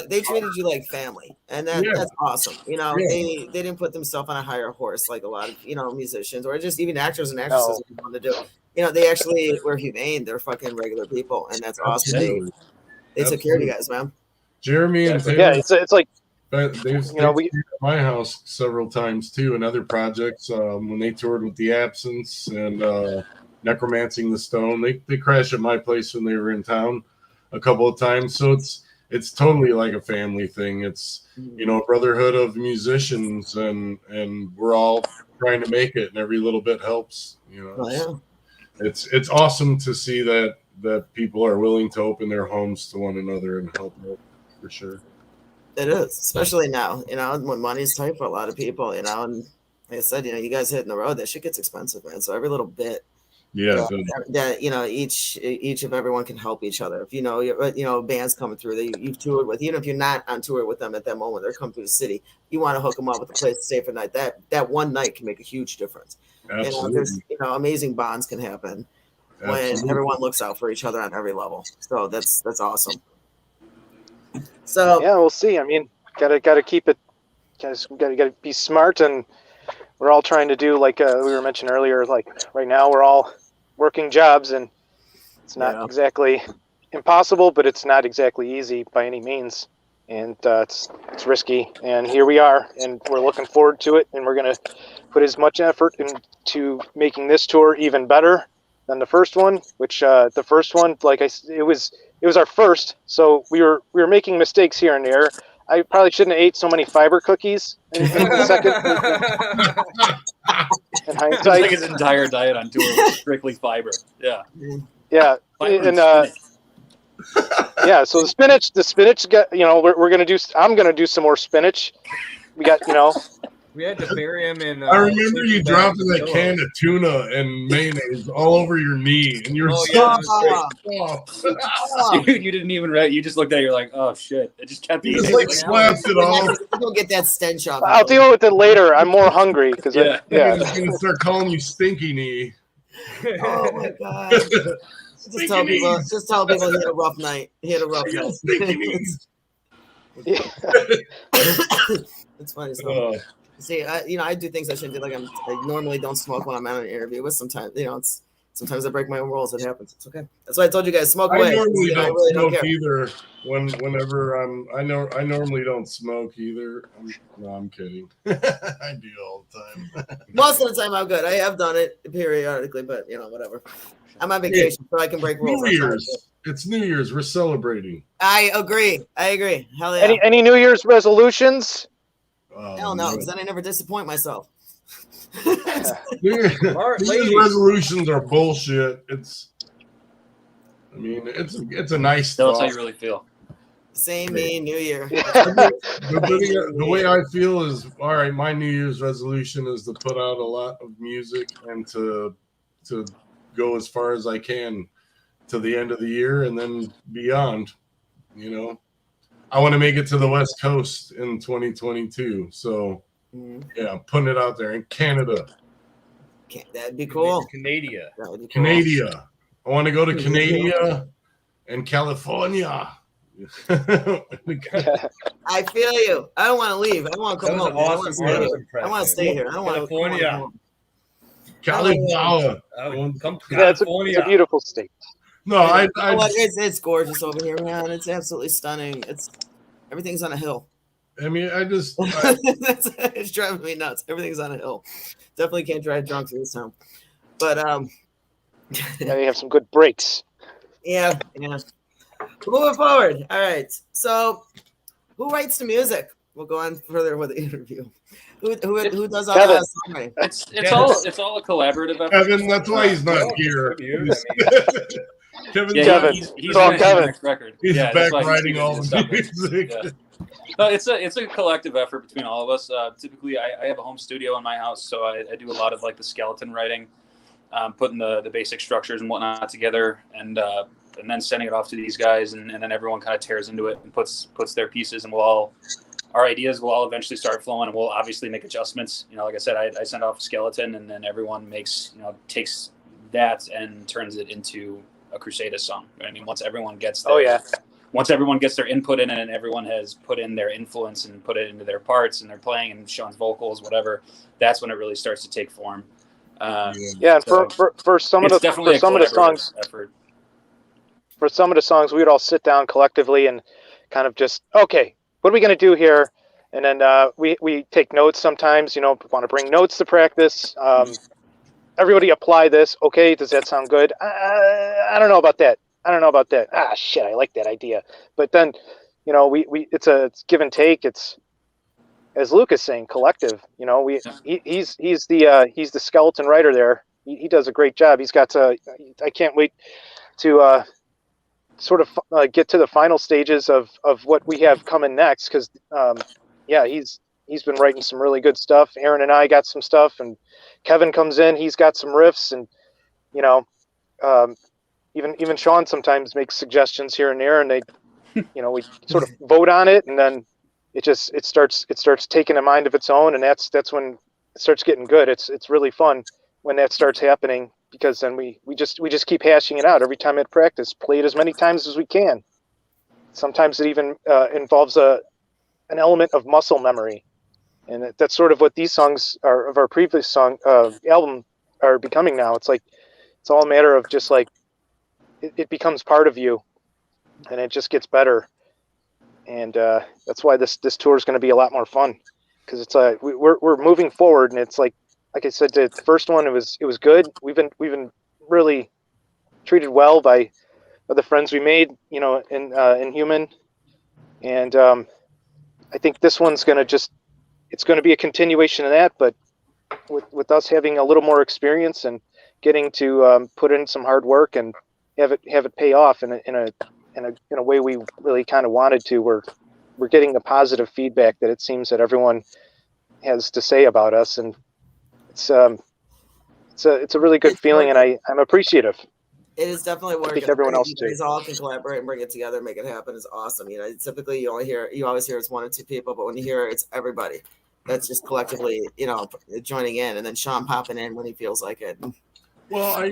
they treated you like family, and that's awesome. You know, they didn't put themselves on a higher horse like a lot of, you know, musicians or just even actors and actresses want to do. You know, they actually were humane. They're fucking regular people, and that's awesome. They took care of you guys, man. Jeremy and Taylor, yeah, it's like, they've stayed at my house several times too, and other projects. When they toured with the Absence and Necromancing the Stone, they crashed at my place when they were in town a couple of times. So it's totally like a family thing. It's, you know, a brotherhood of musicians, and we're all trying to make it, and every little bit helps. You know, it's awesome to see that people are willing to open their homes to one another and help out, for sure. It is, especially now, you know, when money's tight for a lot of people, you know, and like I said, you know, you guys hitting the road, that shit gets expensive, man. So every little bit, that you know, each of everyone can help each other. If you know bands coming through that you've toured with, even if you're not on tour with them at that moment, they're coming through the city, you want to hook them up with a place to stay for the night. That one night can make a huge difference. Absolutely. You know, amazing bonds can happen when everyone looks out for each other on every level. So that's awesome. So yeah, we'll see. I mean, gotta keep it. Gotta be smart, and we're all trying to do, like we were mentioning earlier. Like right now, we're all working jobs, and it's not exactly impossible, but it's not exactly easy by any means, and it's risky. And here we are, and we're looking forward to it, and we're gonna put as much effort into making this tour even better than the first one. Which the first one, like it was our first, so we were making mistakes here and there. I probably shouldn't have ate so many fiber cookies in the second. In hindsight, like his entire diet on tour was strictly fiber. Yeah. Yeah, and yeah. So the spinach got, you know, we're gonna do. I'm gonna do some more spinach. We got, you know. We had to bury him in. I remember you dropping that can of tuna and mayonnaise all over your knee, and you're you didn't even read. You just looked at it. You're like, oh shit! It just kept eating. Just like slapped it off. You'll get that stench off. I'll deal with it later. I'm more hungry because I'm gonna start calling you Stinky Knee. Oh my god! Just tell people he had a rough night. He had a rough night. Stinky Knees. It's funny. See, I do things I shouldn't do. Like I normally don't smoke when I'm on an interview, but sometimes, you know, sometimes I break my own rules. It happens. It's okay. That's why I told you guys, smoke away. I normally don't smoke either. Whenever I normally don't smoke either. I'm kidding. I do all the time. Most of the time, I'm good. I have done it periodically, but you know, whatever. I'm on vacation, so I can break rules. New Year's. It's New Year's. We're celebrating. I agree. Hell yeah. Any New Year's resolutions? Hell no, because then I never disappoint myself. New Year's resolutions are bullshit. It's a nice Tell us thought. how you really feel. Same me, New Year. The way I feel is, all right, my New Year's resolution is to put out a lot of music and to go as far as I can to the end of the year and then beyond. You know, I want to make it to the West Coast in 2022. So, yeah, I'm putting it out there in Canada. That'd be cool. Canada. Canada. I want to go to Canada and California. I feel you. I don't want to leave. I don't want to come home. I want to stay here. I don't want to California. California. Come to Yeah, it's California. a beautiful state. No, it's gorgeous over here, man. It's absolutely stunning. It's Everything's on a hill. I mean, It's driving me nuts. Everything's on a hill. Definitely can't drive drunk through this town. But Now you have some good breaks. yeah. Moving forward. All right. So, who writes the music? We'll go on further with the interview. Who does all Kevin. the songwriting? It's all a collaborative effort. Kevin, that's why he's not here. Kevin's Yeah, he's It's all writing the Kevin. next record. He's Yeah, back that's why he's writing doing all this the stuff. music. Yeah. No, it's a collective effort between all of us. Typically, I have a home studio in my house, so I do a lot of like the skeleton writing, putting the basic structures and whatnot together, and then sending it off to these guys, and then everyone kind of tears into it and puts their pieces, and our ideas will all eventually start flowing, and we'll obviously make adjustments. Like I said, I send off a skeleton, and then everyone takes that and turns it into a Crusadist song. I mean, once everyone gets their input in it, and everyone has put in their influence and put it into their parts, and they're playing and Sean's vocals, whatever, that's when it really starts to take form. And for some of the songs, effort. for some of the songs, we would all sit down collectively and kind of just, okay, what are we going to do here? And then we take notes sometimes, want to bring notes to practice. Everybody apply this. Okay, does that sound good? I don't know about that. Ah, shit, I like that idea. But then, it's give and take. It's, as Luke is saying, collective. He's the skeleton writer there. He does a great job. He's got I can't wait to sort of get to the final stages of what we have coming next, because he's been writing some really good stuff. Aaron and I got some stuff, and Kevin comes in, he's got some riffs, and even Sean sometimes makes suggestions here and there, and they we sort of vote on it, and then it starts taking a mind of its own, and that's when it starts getting good. It's really fun when that starts happening, because then we just keep hashing it out every time at practice. Play it as many times as we can. Sometimes it even involves an element of muscle memory, and that's sort of what these songs are of our previous album are becoming now. It's like it's all a matter of just like it becomes part of you, and it just gets better. And that's why this tour is going to be a lot more fun, because it's we're moving forward, and it's like I said, the first one, it was good. We've been really treated well by the friends we made, in Human, and I think this one's it's going to be a continuation of that, but with us having a little more experience and getting to put in some hard work and have it pay off in a way we really kind of wanted to. We're getting the positive feedback that it seems that everyone has to say about us, and it's a really good feeling, and I'm appreciative. It is definitely working. I think everyone else too. You all can collaborate and bring it together and make it happen is awesome. Typically you always hear it's one or two people, but when you hear it's everybody that's just collectively, joining in, and then Sean popping in when he feels like it. Well,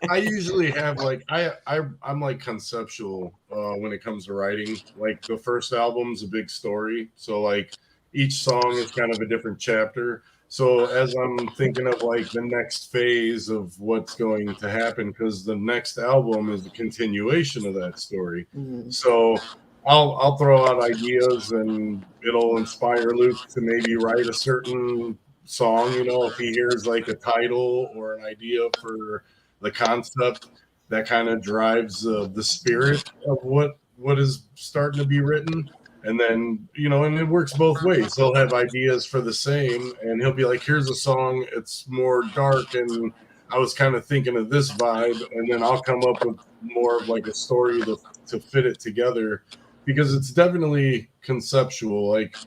I usually have I'm like conceptual when it comes to writing. Like the first album's a big story, so like each song is kind of a different chapter. So as I'm thinking of like the next phase of what's going to happen, because the next album is a continuation of that story. Mm-hmm. So I'll throw out ideas, and it'll inspire Luke to maybe write a certain song. If he hears like a title or an idea for the concept, that kind of drives the spirit of what is starting to be written. And then, and it works both ways. He'll have ideas for the same, and he'll be like, here's a song, it's more dark, and I was kind of thinking of this vibe, and then I'll come up with more of like a story to fit it together, because it's definitely conceptual. Like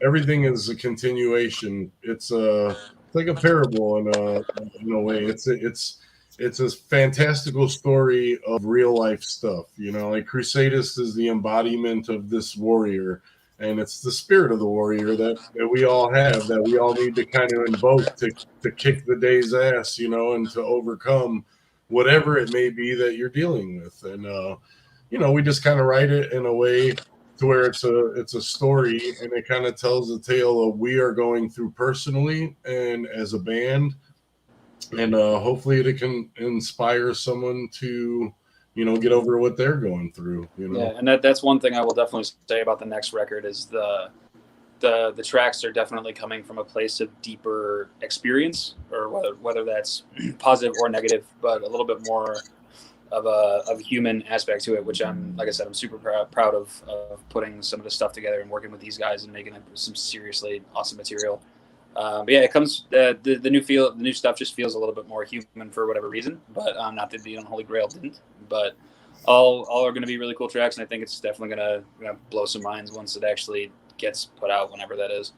everything is a continuation. It's like a parable in a way. It's a fantastical story of real life stuff. Like Crusadist is the embodiment of this warrior, and it's the spirit of the warrior that we all have, that we all need to kind of invoke to kick the day's ass, and to overcome whatever it may be that you're dealing with. And we just kind of write it in a way to where it's a story, and it kind of tells a tale of we are going through personally and as a band. And hopefully it can inspire someone to get over what they're going through. Yeah, and that's one thing I will definitely say about the next record is the tracks are definitely coming from a place of deeper experience, or whether that's positive or negative, but a little bit more of a human aspect to it, which like I said, I'm super proud of putting some of the stuff together and working with these guys and making some seriously awesome material. But yeah, it comes the new stuff just feels a little bit more human for whatever reason. But not that the Unholy Grail didn't. But all are going to be really cool tracks, and I think it's definitely going to blow some minds once it actually gets put out, whenever that is.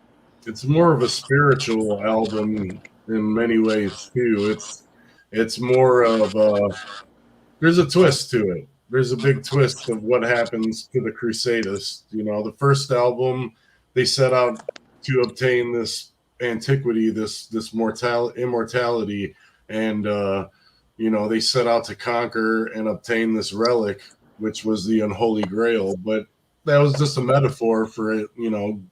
It's more of a spiritual album in many ways too. It's more of there's a twist to it. There's a big twist of what happens to the Crusadist. The first album, they set out to obtain this antiquity, this immortality, and they set out to conquer and obtain this relic, which was the Unholy Grail. But that was just a metaphor for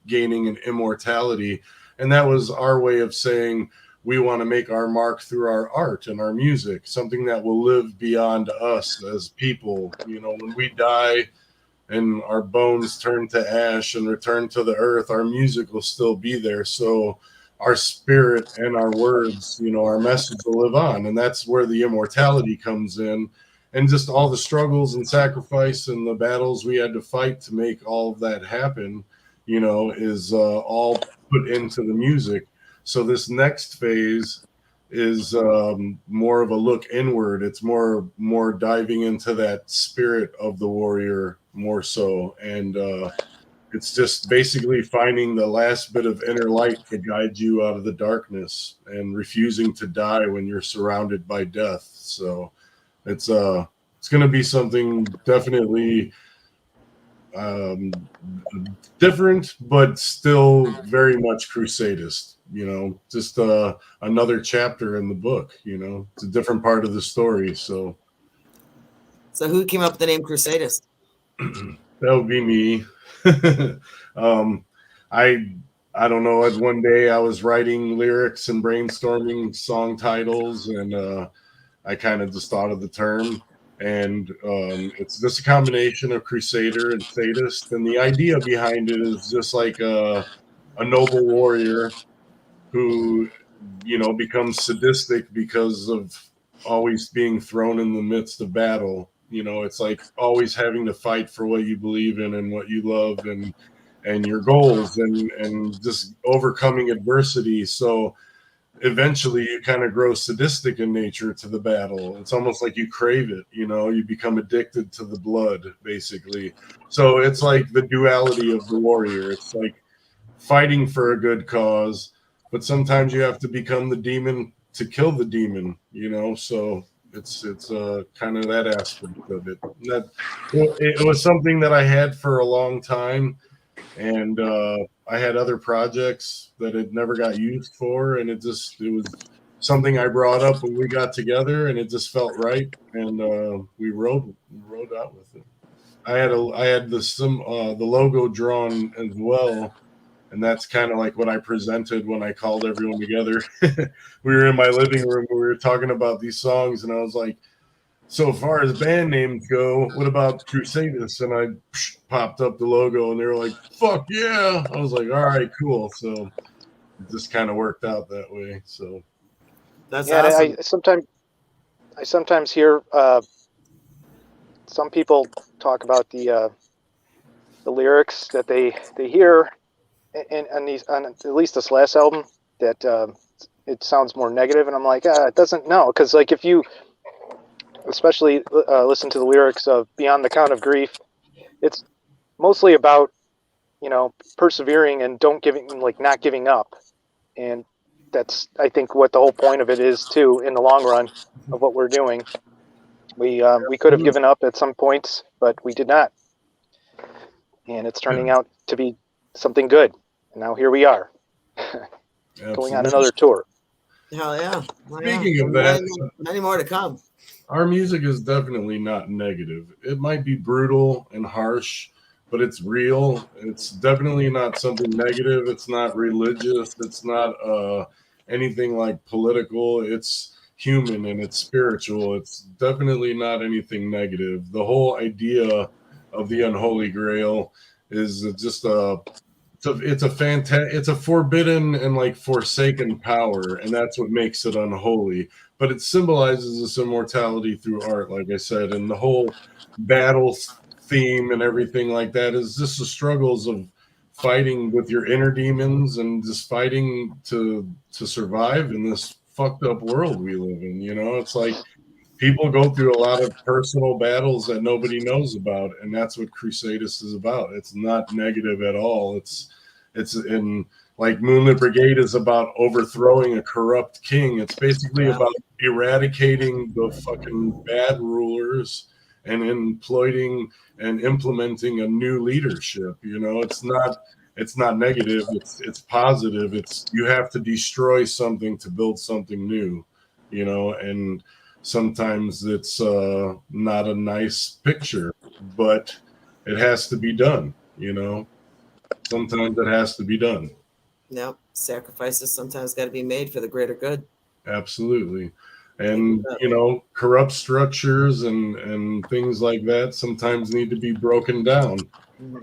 gaining an immortality, and that was our way of saying we want to make our mark through our art and our music, something that will live beyond us as people. When we die and our bones turn to ash and return to the earth, our music will still be there. So our spirit and our words, our message will live on. And that's where the immortality comes in. And just all the struggles and sacrifice and the battles we had to fight to make all of that happen, is all put into the music. So this next phase is more of a look inward. It's more diving into that spirit of the warrior more so. And it's just basically finding the last bit of inner light to guide you out of the darkness and refusing to die when you're surrounded by death. So it's going to be something definitely different, but still very much Crusadist. Just another chapter in the book. It's a different part of the story. So who came up with the name Crusadist? That would be me. I don't know. One day I was writing lyrics and brainstorming song titles, and I kind of just thought of the term. And it's just a combination of Crusader and Sadist. And the idea behind it is just like a noble warrior who, becomes sadistic because of always being thrown in the midst of battle. It's like always having to fight for what you believe in and what you love and your goals and just overcoming adversity. So eventually you kind of grow sadistic in nature to the battle. It's almost like you crave it, you become addicted to the blood, basically. So it's like the duality of the warrior. It's like fighting for a good cause, but sometimes you have to become the demon to kill the demon, so it's kind of that aspect of it. It was something that I had for a long time, and I had other projects that it never got used for, and it was something I brought up when we got together, and it just felt right, and we rode out with it. I had the logo drawn as well, and that's kind of like what I presented when I called everyone together. We were in my living room, we were talking about these songs, and I was like, so far as band names go, what about Crusadist? And I popped up the logo, and they were like, fuck yeah. I was like, all right, cool. So it just kind of worked out that way. So that's awesome. I sometimes hear some people talk about the lyrics that they hear and on at least this last album, that it sounds more negative, and I'm like, it doesn't. No, because like if you especially listen to the lyrics of Beyond the Count of Grief, it's mostly about persevering and not giving up, and that's I think what the whole point of it is too in the long run of what we're doing. We could have given up at some points, but we did not, and it's turning out to be something good. And now here we are, going on another tour. Hell yeah! Speaking of that, many more to come. Our music is definitely not negative. It might be brutal and harsh, but it's real. It's definitely not something negative. It's not religious. It's not anything like political. It's human and it's spiritual. It's definitely not anything negative. The whole idea of the unholy grail is just it's a forbidden and like forsaken power, and that's what makes it unholy. But it symbolizes this immortality through art, like I said, and the whole battle theme and everything like that is just the struggles of fighting with your inner demons and just fighting to survive in this fucked up world we live in. You know, it's like people go through a lot of personal battles that nobody knows about, and that's what Crusadist is about. It's not negative at all. It's in like Moonlit Brigade is about overthrowing a corrupt king. It's basically about eradicating the fucking bad rulers and employing and implementing a new leadership. You know, it's not negative. It's positive. It's you have to destroy something to build something new. You know, and sometimes it's not a nice picture, but it has to be done. You know, sometimes it has to be done. No, sacrifices sometimes got to be made for the greater good. Absolutely. And you know, corrupt structures and things like that sometimes need to be broken down.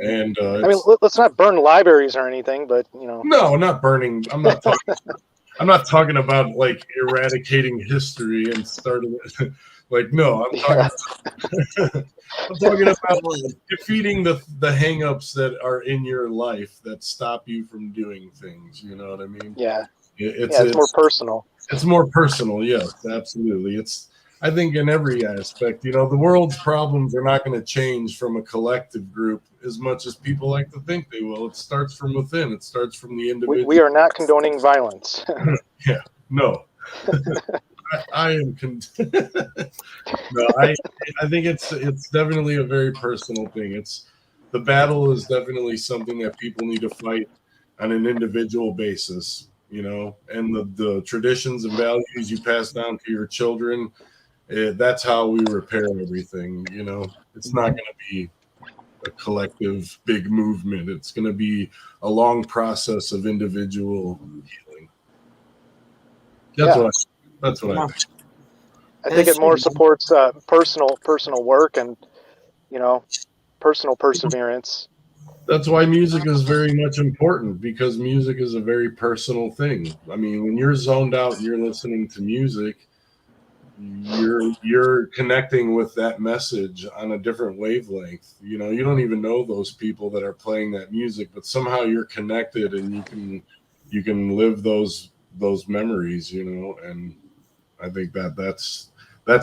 And I mean, let's not burn libraries or anything, but you know. No, not burning. I'm not talking about like eradicating history and starting like no. I'm talking about defeating the hang-ups that are in your life that stop you from doing things. You know what I mean? Yeah. It's more personal. It's more personal, yes, absolutely. I think in every aspect, you know, the world's problems are not going to change from a collective group as much as people like to think they will. It starts from within. It starts from the individual. We are not condoning violence. Yeah, no. I am. No, I think it's definitely a very personal thing. The battle is definitely something that people need to fight on an individual basis. You know, and the traditions and values you pass down to your children, that's how we repair everything. You know, it's not going to be a collective big movement. It's going to be a long process of individual healing. That's what I think. I think it more supports personal work and, you know, personal perseverance. That's why music is very much important, because music is a very personal thing. I mean, when you're zoned out and you're listening to music, you're connecting with that message on a different wavelength. You know, you don't even know those people that are playing that music, but somehow you're connected and you can live those memories, you know, and I think that's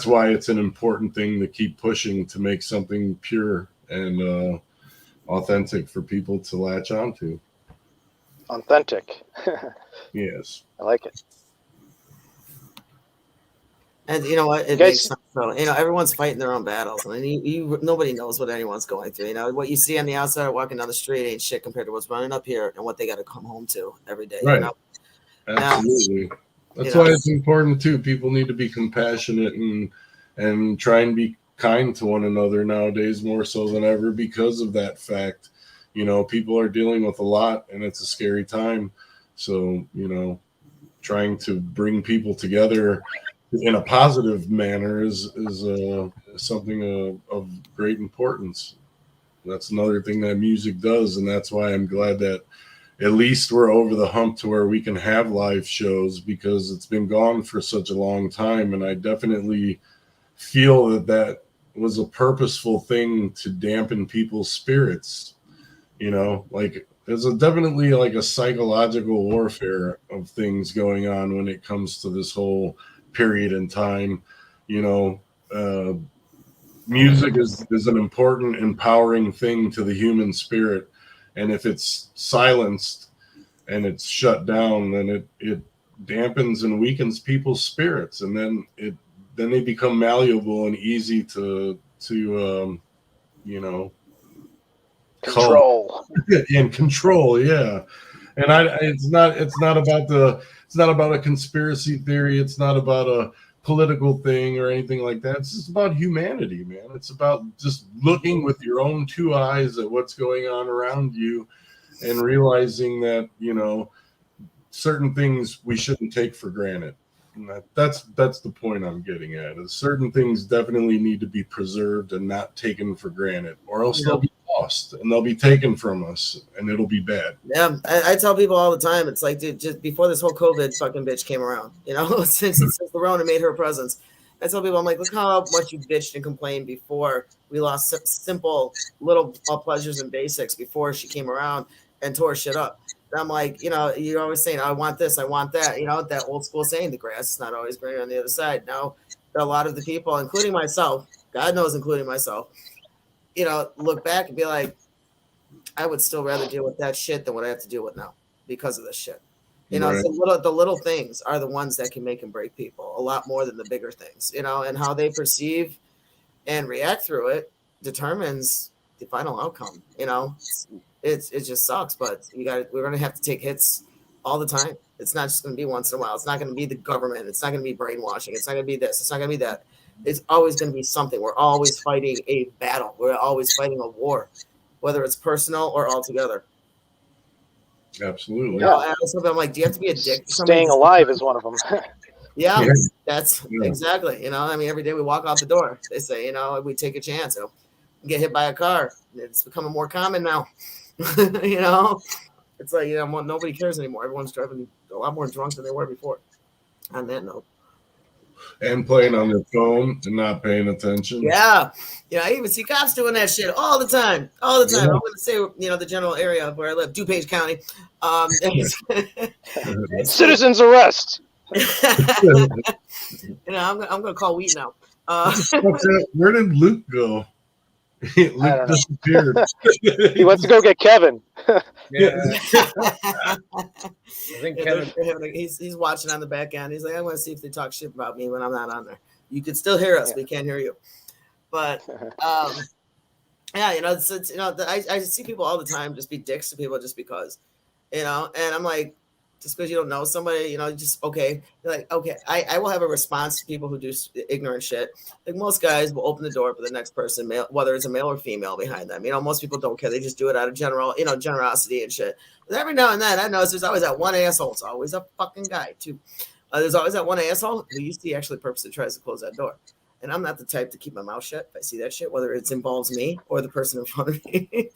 why it's an important thing to keep pushing to make something pure and authentic for people to latch onto. Authentic. Yes. I like it. And you know what? It makes sense. So, you know, everyone's fighting their own battles, and nobody knows what anyone's going through. You know, what you see on the outside walking down the street ain't shit compared to what's running up here and what they got to come home to every day. Right. You know? Absolutely. That's why it's important too. People need to be compassionate and try and be kind to one another nowadays more so than ever because of that fact. You know, people are dealing with a lot and it's a scary time. So, you know, trying to bring people together in a positive manner is something of great importance. That's another thing that music does, and that's why I'm glad that at least we're over the hump to where we can have live shows, because it's been gone for such a long time. And I definitely feel that was a purposeful thing to dampen people's spirits. You know, like there's definitely like a psychological warfare of things going on when it comes to this whole period in time. You know, music is an important, empowering thing to the human spirit. And if it's silenced and it's shut down, then it dampens and weakens people's spirits, and then they become malleable and easy to you know, control and control. Yeah, and it's not about a conspiracy theory. It's not about a political thing or anything like that. It's just about humanity, man. It's about just looking with your own two eyes at what's going on around you and realizing that, you know, certain things we shouldn't take for granted. And that's the point I'm getting at. Is certain things definitely need to be preserved and not taken for granted, or else they'll be lost and they'll be taken from us, and it'll be bad. Yeah, I tell people all the time, it's like, dude, just before this whole COVID fucking bitch came around, since the Rona made her presence, I tell people, I'm like, look how much you bitched and complained before we lost simple little pleasures and basics before she came around and tore shit up. And I'm like, you're always saying, I want this, I want that, that old school saying, the grass is not always greener on the other side. Now, a lot of the people, including myself, God knows, including myself, look back and be like, I would still rather deal with that shit than what I have to deal with now because of this shit. Right. So the little things are the ones that can make and break people a lot more than the bigger things, and how they perceive and react through it determines the final outcome. It just sucks, but we're going to have to take hits all the time. It's not just going to be once in a while. It's not going to be the government. It's not going to be brainwashing. It's not going to be this. It's not going to be that. It's always going to be something. We're always fighting a battle. We're always fighting a war, whether it's personal or altogether. Absolutely. I'm like, do you have to be a dick? Staying alive is one of them. Yeah, that's exactly. Every day we walk out the door, they say, we take a chance. Get hit by a car. It's becoming more common now. It's like, nobody cares anymore. Everyone's driving a lot more drunk than they were before. On that note. And playing on their phone and not paying attention. Yeah. I even see cops doing that shit all the time. All the time. Yeah. I'm going to say, the general area where I live, DuPage County. Citizens arrest. I'm going to call Wheat now. Where did Luke go? Luke disappeared. He went to go get Kevin. Yeah. I think Kevin. He's watching on the back end. He's like, I want to see if they talk shit about me when I'm not on there. You could still hear us. We can't hear you. But I see people all the time just be dicks to people just because, and I'm like, just because you don't know somebody, just okay. You're like, okay, I will have a response to people who do ignorant shit. Like most guys will open the door for the next person, whether it's a male or female behind them. Most people don't care. They just do it out of generosity and shit. But every now and then, I notice there's always that one asshole. It's always a fucking guy too. There's always that one asshole who you see actually purposely tries to close that door. And I'm not the type to keep my mouth shut if I see that shit, whether it involves me or the person in front of me.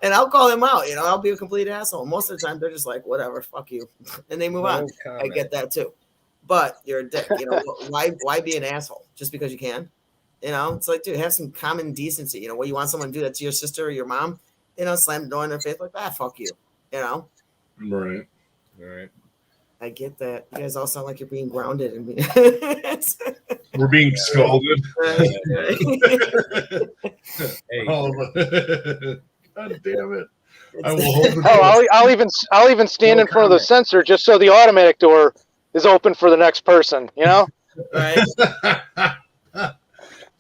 And I'll call them out. I'll be a complete asshole. Most of the time, they're just like, whatever, fuck you. And they move on. Comment. I get that too. But you're a dick. Why be an asshole just because you can? It's like, dude, have some common decency. What you want someone to do that to your sister or your mom, slam the door in their face like, fuck you. Right. All right. I get that. You guys all sound like you're being grounded. We're being scolded. Hey. God damn it! I will hold the door. I'll even stand in front of the sensor just so the automatic door is open for the next person. Right.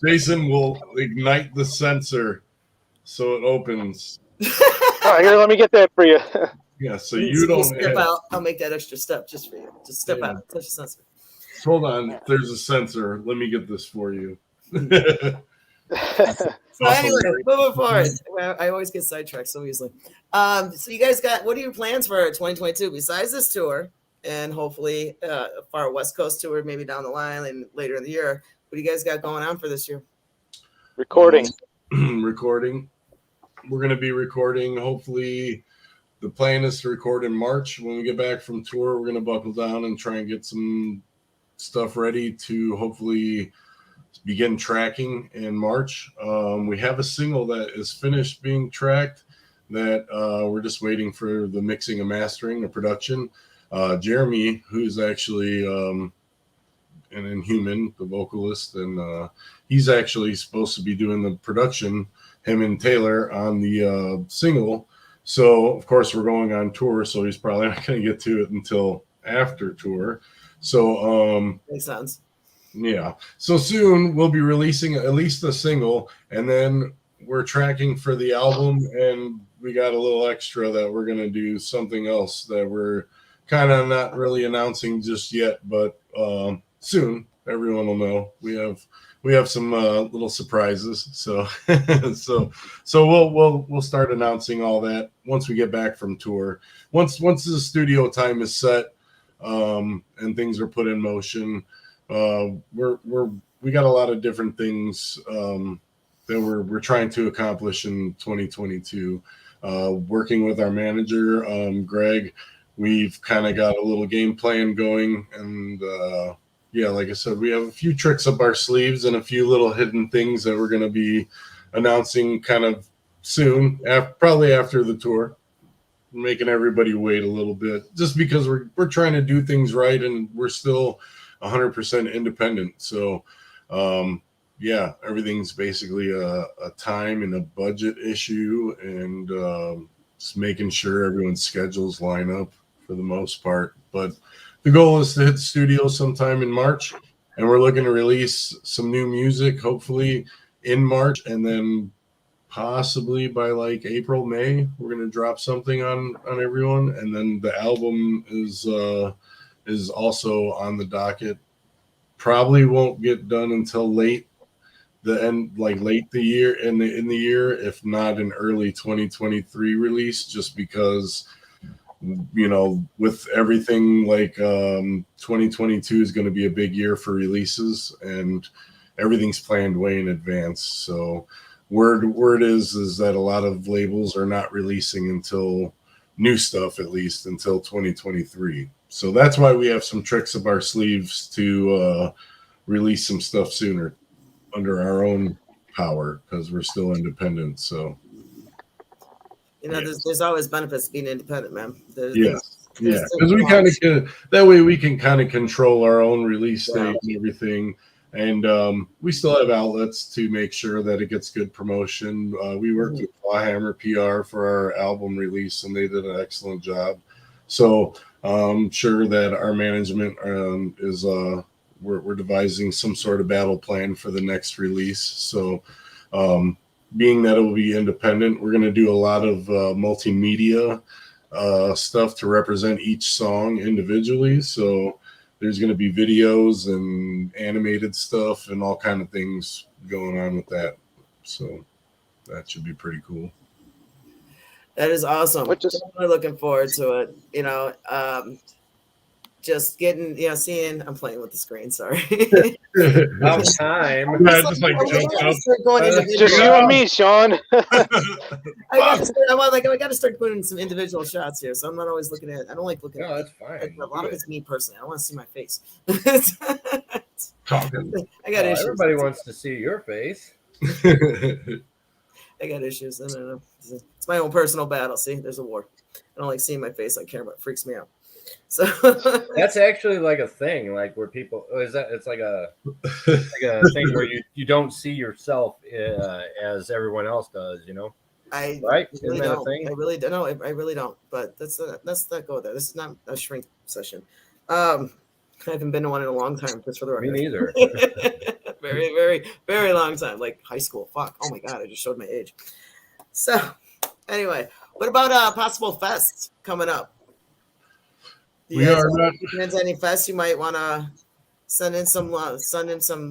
Jason will ignite the sensor so it opens. All right, here, let me get that for you. Yeah, so you don't step out. I'll make that extra step just for you. Just step out. Touch the sensor. Hold on. There's a sensor. Let me get this for you. So anyway, moving forward. I always get sidetracked so easily. So you guys what are your plans for 2022 besides this tour and hopefully a far West Coast tour maybe down the line and later in the year? What do you guys got going on for this year? Recording. Recording. We're going to be recording. Hopefully, the plan is to record in March. When we get back from tour, we're going to buckle down and try and get some stuff ready to hopefully begin tracking in March. We have a single that is finished being tracked that we're just waiting for the mixing and mastering, the production. Jeremy, who's actually an Inhuman, the vocalist, and he's actually supposed to be doing the production, him and Taylor, on the single. So, of course, we're going on tour, so he's probably not going to get to it until after tour. So, makes sense. Yeah. So soon we'll be releasing at least a single, and then we're tracking for the album, and we got a little extra that we're going to do something else that we're kind of not really announcing just yet, but soon everyone will know. We have some little surprises, so we'll start announcing all that once we get back from tour. Once the studio time is set, and things are put in motion. We got a lot of different things that we're trying to accomplish in 2022. Working with our manager, Greg, we've kind of got a little game plan going, and yeah, like I said, we have a few tricks up our sleeves and a few little hidden things that we're going to be announcing kind of soon, probably after the tour, making everybody wait a little bit, just because we're trying to do things right, and we're still 100% independent. So yeah, everything's basically a time and a budget issue, and just making sure everyone's schedules line up for the most part. But the goal is to hit the studio sometime in March, and we're looking to release some new music, hopefully in March, and then possibly by like April, May, we're gonna drop something on everyone, and then the album is also on the docket. Probably won't get done until late the year in the year, if not an early 2023 release, just because, you know, with everything, like 2022 is going to be a big year for releases, and everything's planned way in advance. So word is that a lot of labels are not releasing until new stuff, at least until 2023. So that's why we have some tricks up our sleeves to release some stuff sooner under our own power, because we're still independent. So You know, there's always benefits to being independent, man. yeah, because we kind of that way we can kind of control our own release date and everything, and we still have outlets to make sure that it gets good promotion. We worked with Clawhammer PR for our album release, and they did an excellent job. So I'm sure that our management is we're devising some sort of battle plan for the next release. So being that it will be independent, we're going to do a lot of multimedia stuff to represent each song individually. So there's going to be videos and animated stuff and all kind of things going on with that. So that should be pretty cool. That is awesome. Definitely looking forward to it. You know, just getting, you know, seeing. I'm playing with the screen. Sorry. About time. Yeah, just like jump up. Just you and me, Sean. I got to start putting some individual shots here, so I'm not always looking at. I don't like looking. No, that's fine. A lot of it's me personally. I don't want to see my face. Talking. I got issues. Everybody wants to see your face. I got issues. I don't know. It's my own personal battle. See, there's a war. I don't like seeing my face on camera. It freaks me out. So that's actually like a thing, like where people it's like a thing where you don't see yourself as everyone else does, you know. Right? Really Isn't that a thing? I really don't. No, I really don't. But let's not go there. This is not a shrink session. I haven't been to one in a long time. Just for the record. Me neither. Very, very, very long time. Like high school. Fuck. Oh my god, I just showed my age. So, anyway, what about possible fests coming up? We are not. Any fest you might want to send in some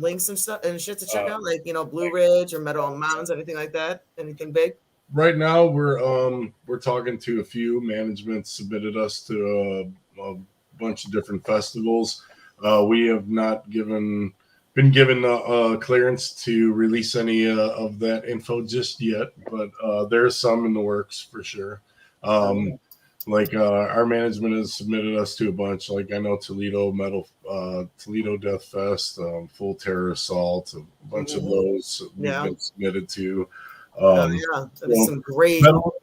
links and stuff and shit to check out, like, you know, Blue Ridge or Meadow on Mountains, anything like that. Anything big? Right now, we're talking to a few. Management submitted us to a bunch of different festivals. We have not been given clearance to release any of that info just yet, but there's some in the works for sure. Like our management has submitted us to a bunch. Like I know Toledo Death Fest, Full Terror Assault, a bunch of those we've been submitted to. There's some great metal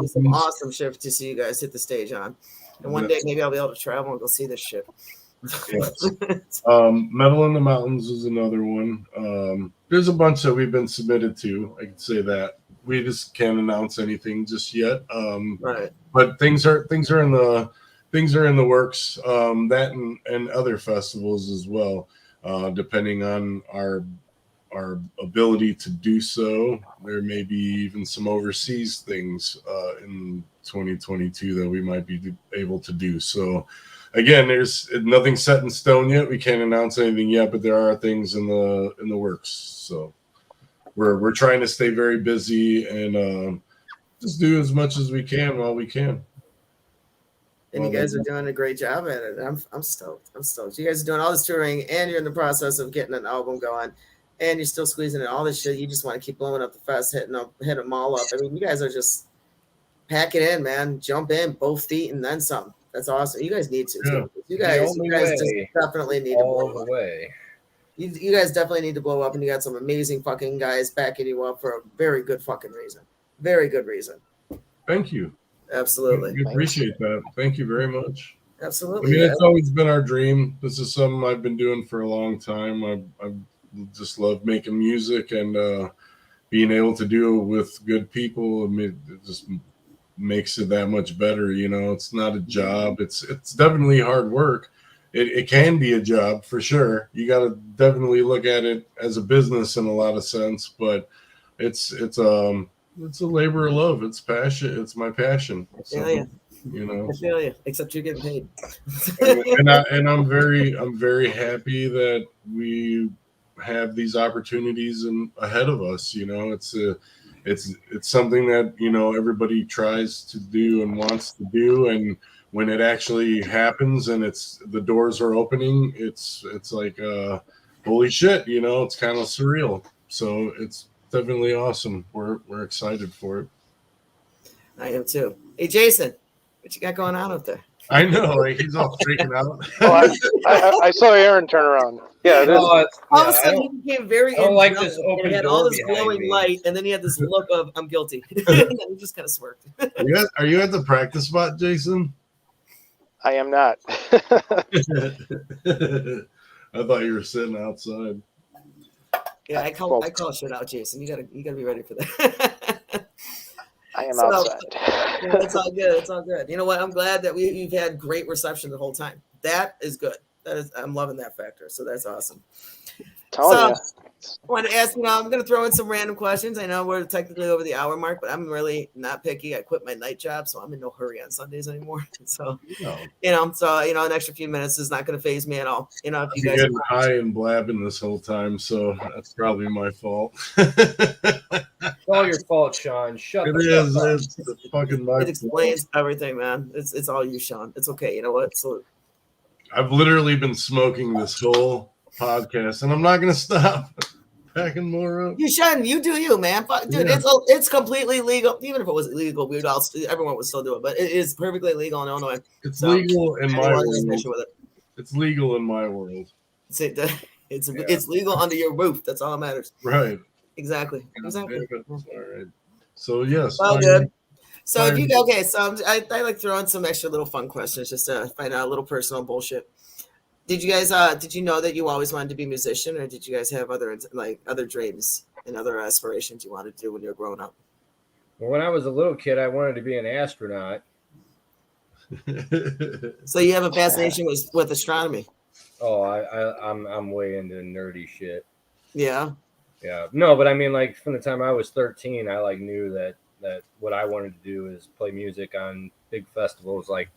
some awesome shit to see you guys hit the stage on. And one day maybe I'll be able to travel and go see this shit. Yes. Metal in the Mountains is another one. There's a bunch that we've been submitted to. I can say that. We just can't announce anything just yet. Right. But things are in the works. That and other festivals as well, depending on our ability to do so. There may be even some overseas things in 2022 that we might be able to do. So again, there's nothing set in stone yet. We can't announce anything yet, but there are things in the works. So we're trying to stay very busy and just do as much as we can while we can. And you guys are doing a great job at it. I'm stoked. I'm stoked. You guys are doing all this touring, and you're in the process of getting an album going, and you're still squeezing in all this shit. You just want to keep blowing up the fest, hitting them all up. I mean, you guys are just pack it in, man. Jump in, both feet, and then some. That's awesome. You guys need to. Too. You guys just definitely need to blow up. You guys definitely need to blow up, and you got some amazing fucking guys backing you up for a very good fucking reason. Very good reason. Thank you. Absolutely. We appreciate that. Thank you very much. Absolutely. I mean, it's always been our dream. This is something I've been doing for a long time. I just love making music and being able to do it with good people. I mean, it just makes it that much better. You know, it's not a job. It's definitely hard work. It can be a job for sure. You got to definitely look at it as a business in a lot of sense, but it's a labor of love. It's passion. It's my passion. So, yeah. You know, I feel you. Except you're getting paid. and I'm very happy that we have these opportunities ahead of us. You know, it's something that, you know, everybody tries to do and wants to do, and when it actually happens and the doors are opening, it's like holy shit, you know, it's kind of surreal. So it's definitely awesome. We're excited for it. I am too. Hey Jason, what you got going on up there? I know, like he's all freaking out. I saw Aaron turn around. Yeah, all of a sudden he became very. I don't like this open he had door all this behind glowing me. light, and then he had this look of "I'm guilty." And then he just kind of smirked. Are you at the practice spot, Jason? I am not. I thought you were sitting outside. Yeah, I call shit out, Jason. You gotta be ready for that. I am outside. Yeah, it's all good. It's all good. You know what? I'm glad that we've had great reception the whole time. That is good. I'm loving that factor. So that's awesome. Telling you. I want to ask, I'm going to throw in some random questions. I know we're technically over the hour mark, but I'm really not picky. I quit my night job, so I'm in no hurry on Sundays anymore. So, an extra few minutes is not going to faze me at all. If you guys getting high and blabbing this whole time, so that's probably my fault. It's all your fault, Sean. Shut it the is. fuck up. It's fucking my It explains everything, man. It's all you, Sean. It's okay. You know what? So I've literally been smoking this whole podcast, and I'm not gonna stop. Packing more up. You shouldn't. You do you, man. Dude, yeah. It's completely legal. Even if it was illegal, everyone would still do it. But it is perfectly legal in Illinois. It's legal in my world. With it. It's legal in my world. It's legal under your roof. That's all that matters. Right. Exactly. All right. So yes. Well, good. So if you so I like throwing some extra little fun questions just to find out a little personal bullshit. Did you guys did you know that you always wanted to be a musician, or did you guys have other dreams and other aspirations you wanted to do when you were growing up? Well, when I was a little kid, I wanted to be an astronaut. So you have a fascination with astronomy? Oh, I'm way into nerdy shit. Yeah. Yeah. No, but I mean, like from the time I was 13, I knew that what I wanted to do is play music on big festivals like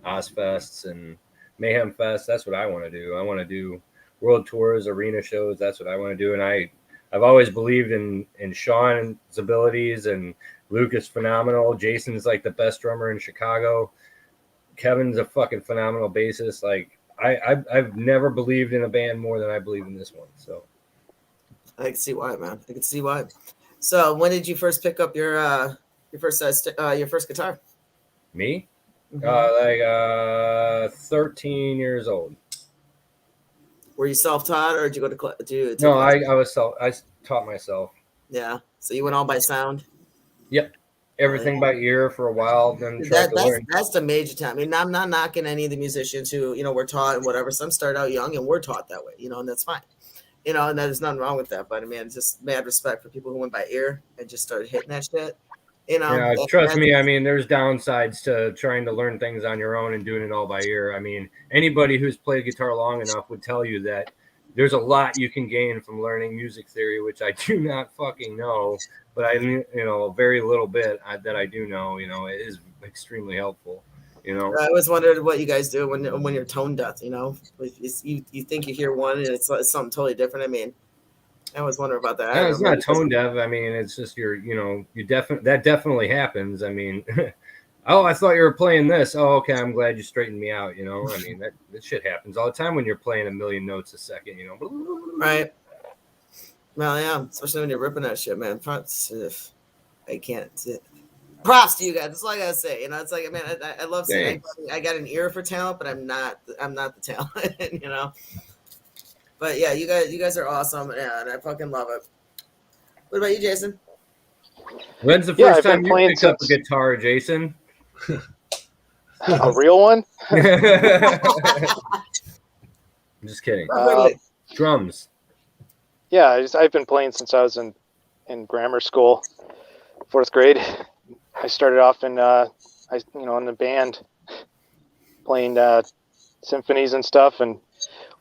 Ozfests and Mayhem Fest. That's what I want to do. I want to do world tours, arena shows. That's what I want to do. And I've always believed in Sean's abilities, and Lucas phenomenal. Jason's like the best drummer in Chicago. Kevin's a fucking phenomenal bassist. Like I've never believed in a band more than I believe in this one. So I can see why, man. I can see why. So when did you first pick up your first guitar? Me? Mm-hmm. 13 years old. Were you self-taught, or did you go to class? No, I taught myself. Yeah. So you went all by sound? Yep. Everything by ear for a while. Then that's the major time. I mean, I'm not knocking any of the musicians who, were taught and whatever. Some start out young and were taught that way, and that's fine. And there's nothing wrong with that. But I mean, it's just mad respect for people who went by ear and just started hitting that shit. Yeah, trust me. I mean, there's downsides to trying to learn things on your own and doing it all by ear. I mean, anybody who's played guitar long enough would tell you that there's a lot you can gain from learning music theory, which I do not fucking know, but very little bit that I do know, it is extremely helpful. I always wondered what you guys do when you're tone deaf. You think you hear one and it's something totally different. I mean, I always wonder about that. No, it's not tone deaf. I mean, it's just that definitely happens. I mean, Oh, I thought you were playing this. Oh, okay. I'm glad you straightened me out. You know, I mean, that shit happens all the time when you're playing a million notes a second, you know. Right. Well, yeah, especially when you're ripping that shit, man. I can't. Props to you guys. That's all I gotta say. You know, it's like, I mean, I love singing. I got an ear for talent, but I'm not the talent. You know. But yeah, you guys are awesome, and I fucking love it. What about you, Jason? When's the Yeah, first I've been time you playing picked up a since- guitar, Jason? A real one? I'm just kidding. Drums. Yeah, I've been playing since I was in grammar school, 4th grade. I started off in in the band, playing symphonies and stuff, and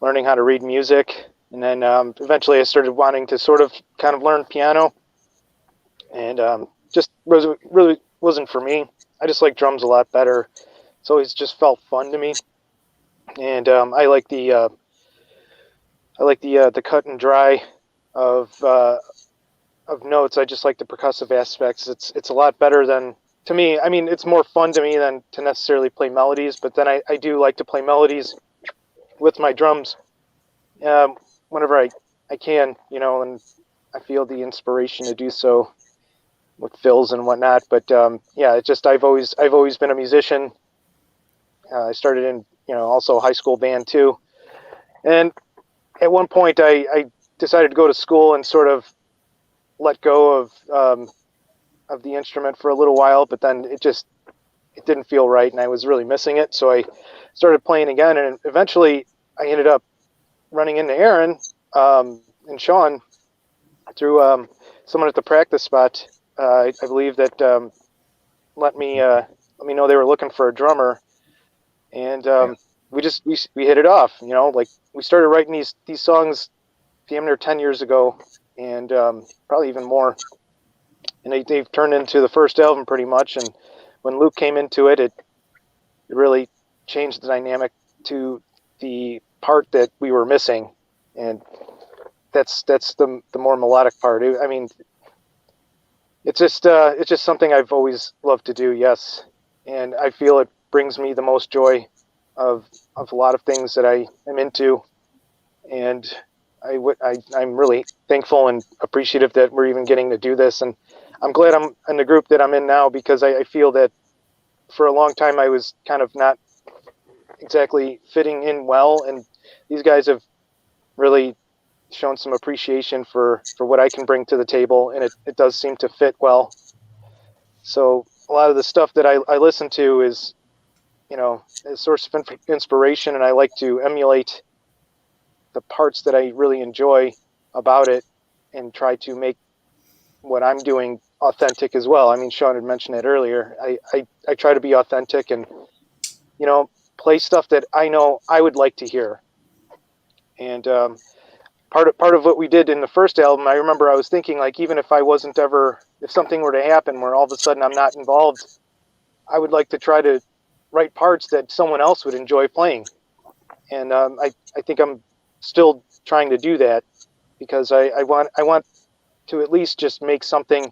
learning how to read music. And then eventually I started wanting to sort of kind of learn piano, and just really wasn't for me. I just like drums a lot better. It's always just felt fun to me, and I like the cut and dry of notes. I just like the percussive aspects. It's a lot better than, to me. I mean, it's more fun to me than to necessarily play melodies. But then I do like to play melodies with my drums whenever I can, you know, and I feel the inspiration to do so with fills and whatnot. But yeah, it's just I've always been a musician. I started in, you know, also a high school band too, and at one point I decided to go to school and sort of let go of the instrument for a little while, but then it didn't feel right, and I was really missing it. So I started playing again, and eventually I ended up running into Aaron and Sean through someone at the practice spot. I believe that let me know they were looking for a drummer, and we hit it off. You know, like we started writing these songs damn near 10 years ago, and probably even more. And they've turned into the first album pretty much. And when Luke came into it, it really changed the dynamic to the part that we were missing, and that's the more melodic part. I mean, it's just something I've always loved to do. Yes, and I feel it brings me the most joy of a lot of things that I am into, and I'm really thankful and appreciative that we're even getting to do this. And I'm glad I'm in the group that I'm in now, because I feel that for a long time I was kind of not exactly fitting in well, and these guys have really shown some appreciation for what I can bring to the table, and it does seem to fit well. So a lot of the stuff that I listen to is, you know, a source of inspiration, and I like to emulate the parts that I really enjoy about it and try to make what I'm doing authentic as well. I mean, Sean had mentioned it earlier. I try to be authentic and, you know, play stuff that I know I would like to hear. And part of what we did in the first album, I remember I was thinking, like, even if if something were to happen where all of a sudden I'm not involved, I would like to try to write parts that someone else would enjoy playing. And I think I'm still trying to do that, because I want to at least just make something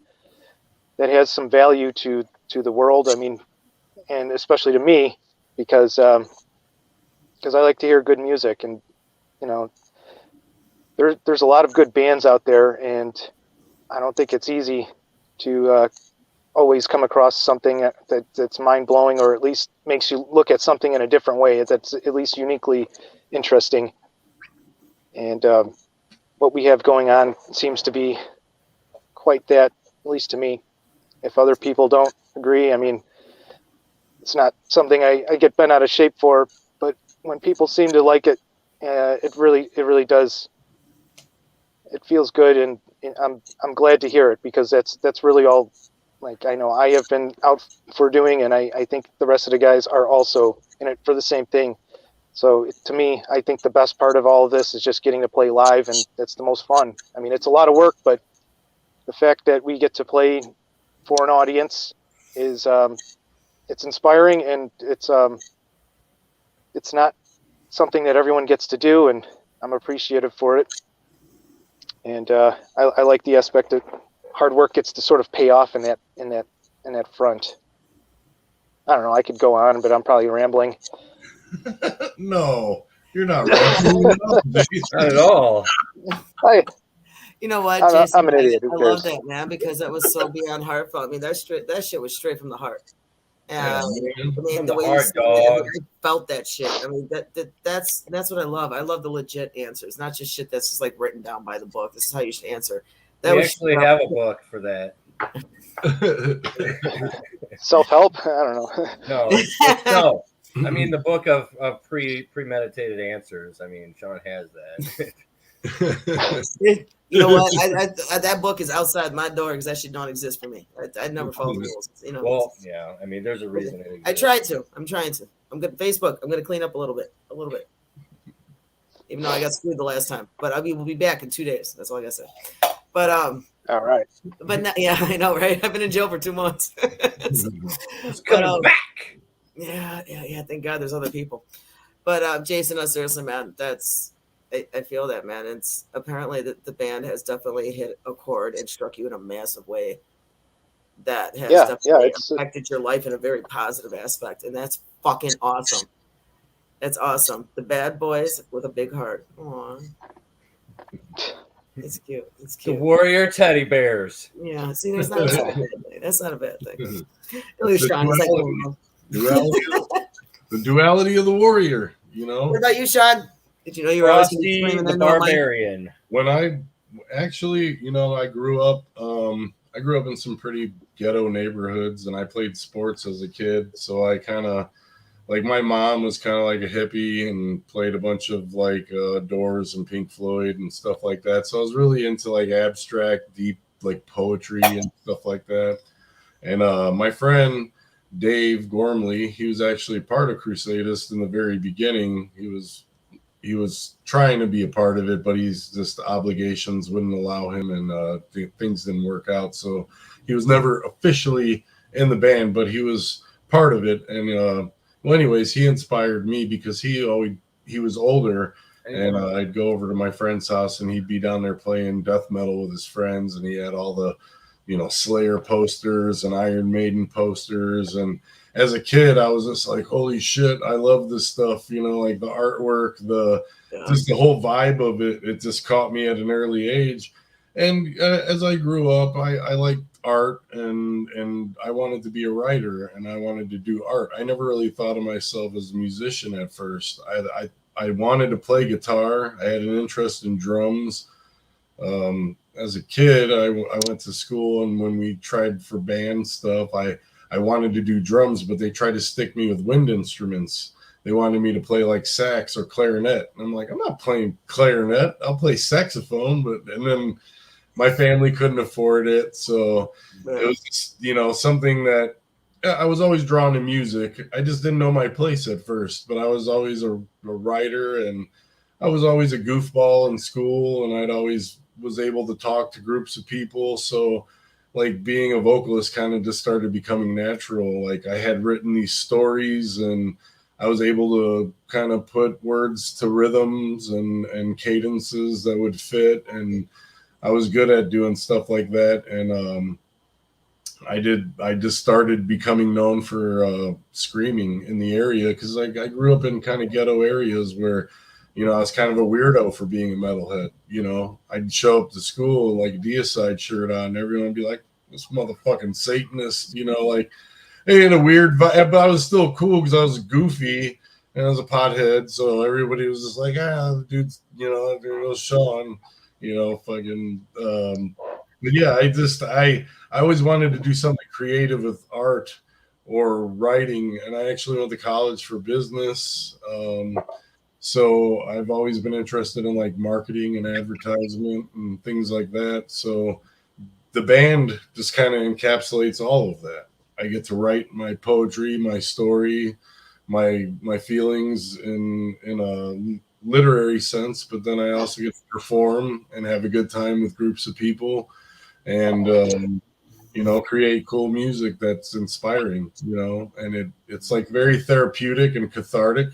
that has some value to the world. I mean, and especially to me, because I like to hear good music, and, you know, there's a lot of good bands out there, and I don't think it's easy to always come across something that's mind-blowing, or at least makes you look at something in a different way, that's at least uniquely interesting. And what we have going on seems to be quite that, at least to me. If other people don't agree, I mean, it's not something I get bent out of shape for, but when people seem to like it, it really does. It feels good, and I'm glad to hear it, because that's really all, like, I know I have been out for doing, and I think the rest of the guys are also in it for the same thing. So to me, I think the best part of all of this is just getting to play live, and that's the most fun. I mean, it's a lot of work, but the fact that we get to play for an audience is it's inspiring, and it's not something that everyone gets to do, and I'm appreciative for it. And I like the aspect that hard work gets to sort of pay off in that front. I don't know. I could go on, but I'm probably rambling. No, you're not rambling. Not at all. You know what, I'm Jason? an idiot. Who I love cares? that, man, because that was so beyond heartfelt. I mean, that shit was straight from the heart. Yeah, I mean, From the the way you heart, said that, dog. I felt that shit. I mean, that's what I love. I love the legit answers, not just shit that's just like written down by the book. This is how you should answer. That We was actually have a book for that. Self-help? I don't know. No. I mean, the book of premeditated answers. I mean, Sean has that. You know what? I that book is outside my door because that shit don't exist for me. I never follow the rules. You know. Well, yeah. I mean, there's a reason it exists. I tried to. I'm trying to. I'm good. Facebook. I'm going to clean up a little bit. Even though I got screwed the last time, but we'll be back in 2 days. That's all I got to say. But All right. But yeah, I know, right? I've been in jail for 2 months. It's coming back. Yeah. Thank God, there's other people. But Jason, no, seriously, man, I feel that, man. It's apparently that the band has definitely hit a chord and struck you in a massive way that has definitely affected your life in a very positive aspect, and that's fucking awesome. That's awesome. The Bad Boys with a big heart. Aww. It's cute. The Warrior Teddy Bears. Yeah. See, that's not a bad thing. That's not a bad thing. At least Sean is like, the duality of the warrior. You know. What about you, Sean? Did you know you were always screaming the barbarian? When I actually, I grew up. I grew up in some pretty ghetto neighborhoods, and I played sports as a kid. So I kind of, like, my mom was kind of like a hippie and played a bunch of like Doors and Pink Floyd and stuff like that. So I was really into like abstract, deep like poetry and stuff like that. And my friend Dave Gormley, he was actually part of Crusadist in the very beginning. He was trying to be a part of it, but he's just obligations wouldn't allow him, and things didn't work out. So he was never officially in the band, but he was part of it. And well, anyways, he inspired me because he was older, and I'd go over to my friend's house, and he'd be down there playing death metal with his friends, and he had all the, Slayer posters and Iron Maiden posters. And as a kid, I was just like, holy shit, I love this stuff, like the artwork, just the whole vibe of it. It just caught me at an early age. And as I grew up, I liked art, and I wanted to be a writer, and I wanted to do art. I never really thought of myself as a musician at first. I wanted to play guitar. I had an interest in drums. As a kid, I went to school, and when we tried for band stuff, I wanted to do drums, but they tried to stick me with wind instruments. They wanted me to play like sax or clarinet. And I'm like, I'm not playing clarinet. I'll play saxophone. And then my family couldn't afford it. So it was just, something that I was always drawn to music. I just didn't know my place at first, but I was always a writer, and I was always a goofball in school, and I'd always was able to talk to groups of people. So like being a vocalist kind of just started becoming natural. Like I had written these stories, and I was able to kind of put words to rhythms and cadences that would fit. And I was good at doing stuff like that. And I just started becoming known for screaming in the area, because I grew up in kind of ghetto areas where, I was kind of a weirdo for being a metalhead. I'd show up to school like a Deicide shirt on, and everyone would be like, this motherfucking Satanist, like, hey, in a weird vibe. But I was still cool because I was goofy and I was a pothead. So everybody was just like, the dude's, there goes Sean, fucking. But yeah, I always wanted to do something creative with art or writing, and I actually went to college for business. So I've always been interested in like marketing and advertisement and things like that. So the band just kind of encapsulates all of that. I get to write my poetry, my story, my feelings in a literary sense, but then I also get to perform and have a good time with groups of people, and create cool music that's inspiring, and it's like very therapeutic and cathartic,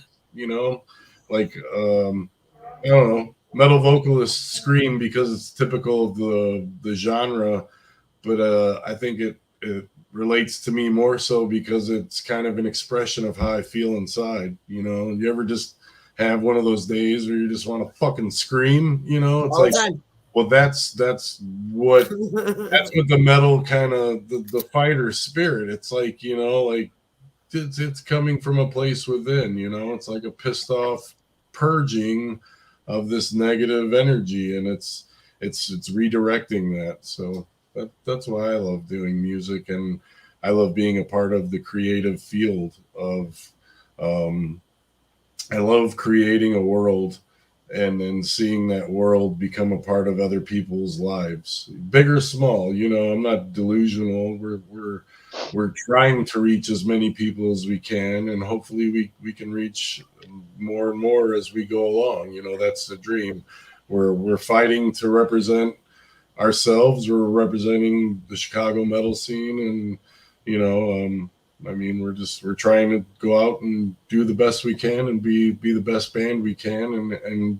like I don't know, metal vocalists scream because it's typical of the genre, but I think it relates to me more so because it's kind of an expression of how I feel inside. You know, you ever just have one of those days where you just want to fucking scream? You know, it's All like, the time. well, that's what the metal kind of the fighter spirit. It's like, you know, like it's coming from a place within. You know, it's like a pissed off purging of this negative energy, and it's redirecting that. So that's why I love doing music, and I love being a part of the creative field of. I love creating a world and then seeing that world become a part of other people's lives, big or small. You know, I'm not delusional. We're trying to reach as many people as we can, and hopefully we can reach more and more as we go along. You know, that's the dream. We're fighting to represent ourselves. We're representing the Chicago metal scene, and you know, I mean, we're trying to go out and do the best we can and be the best band we can, and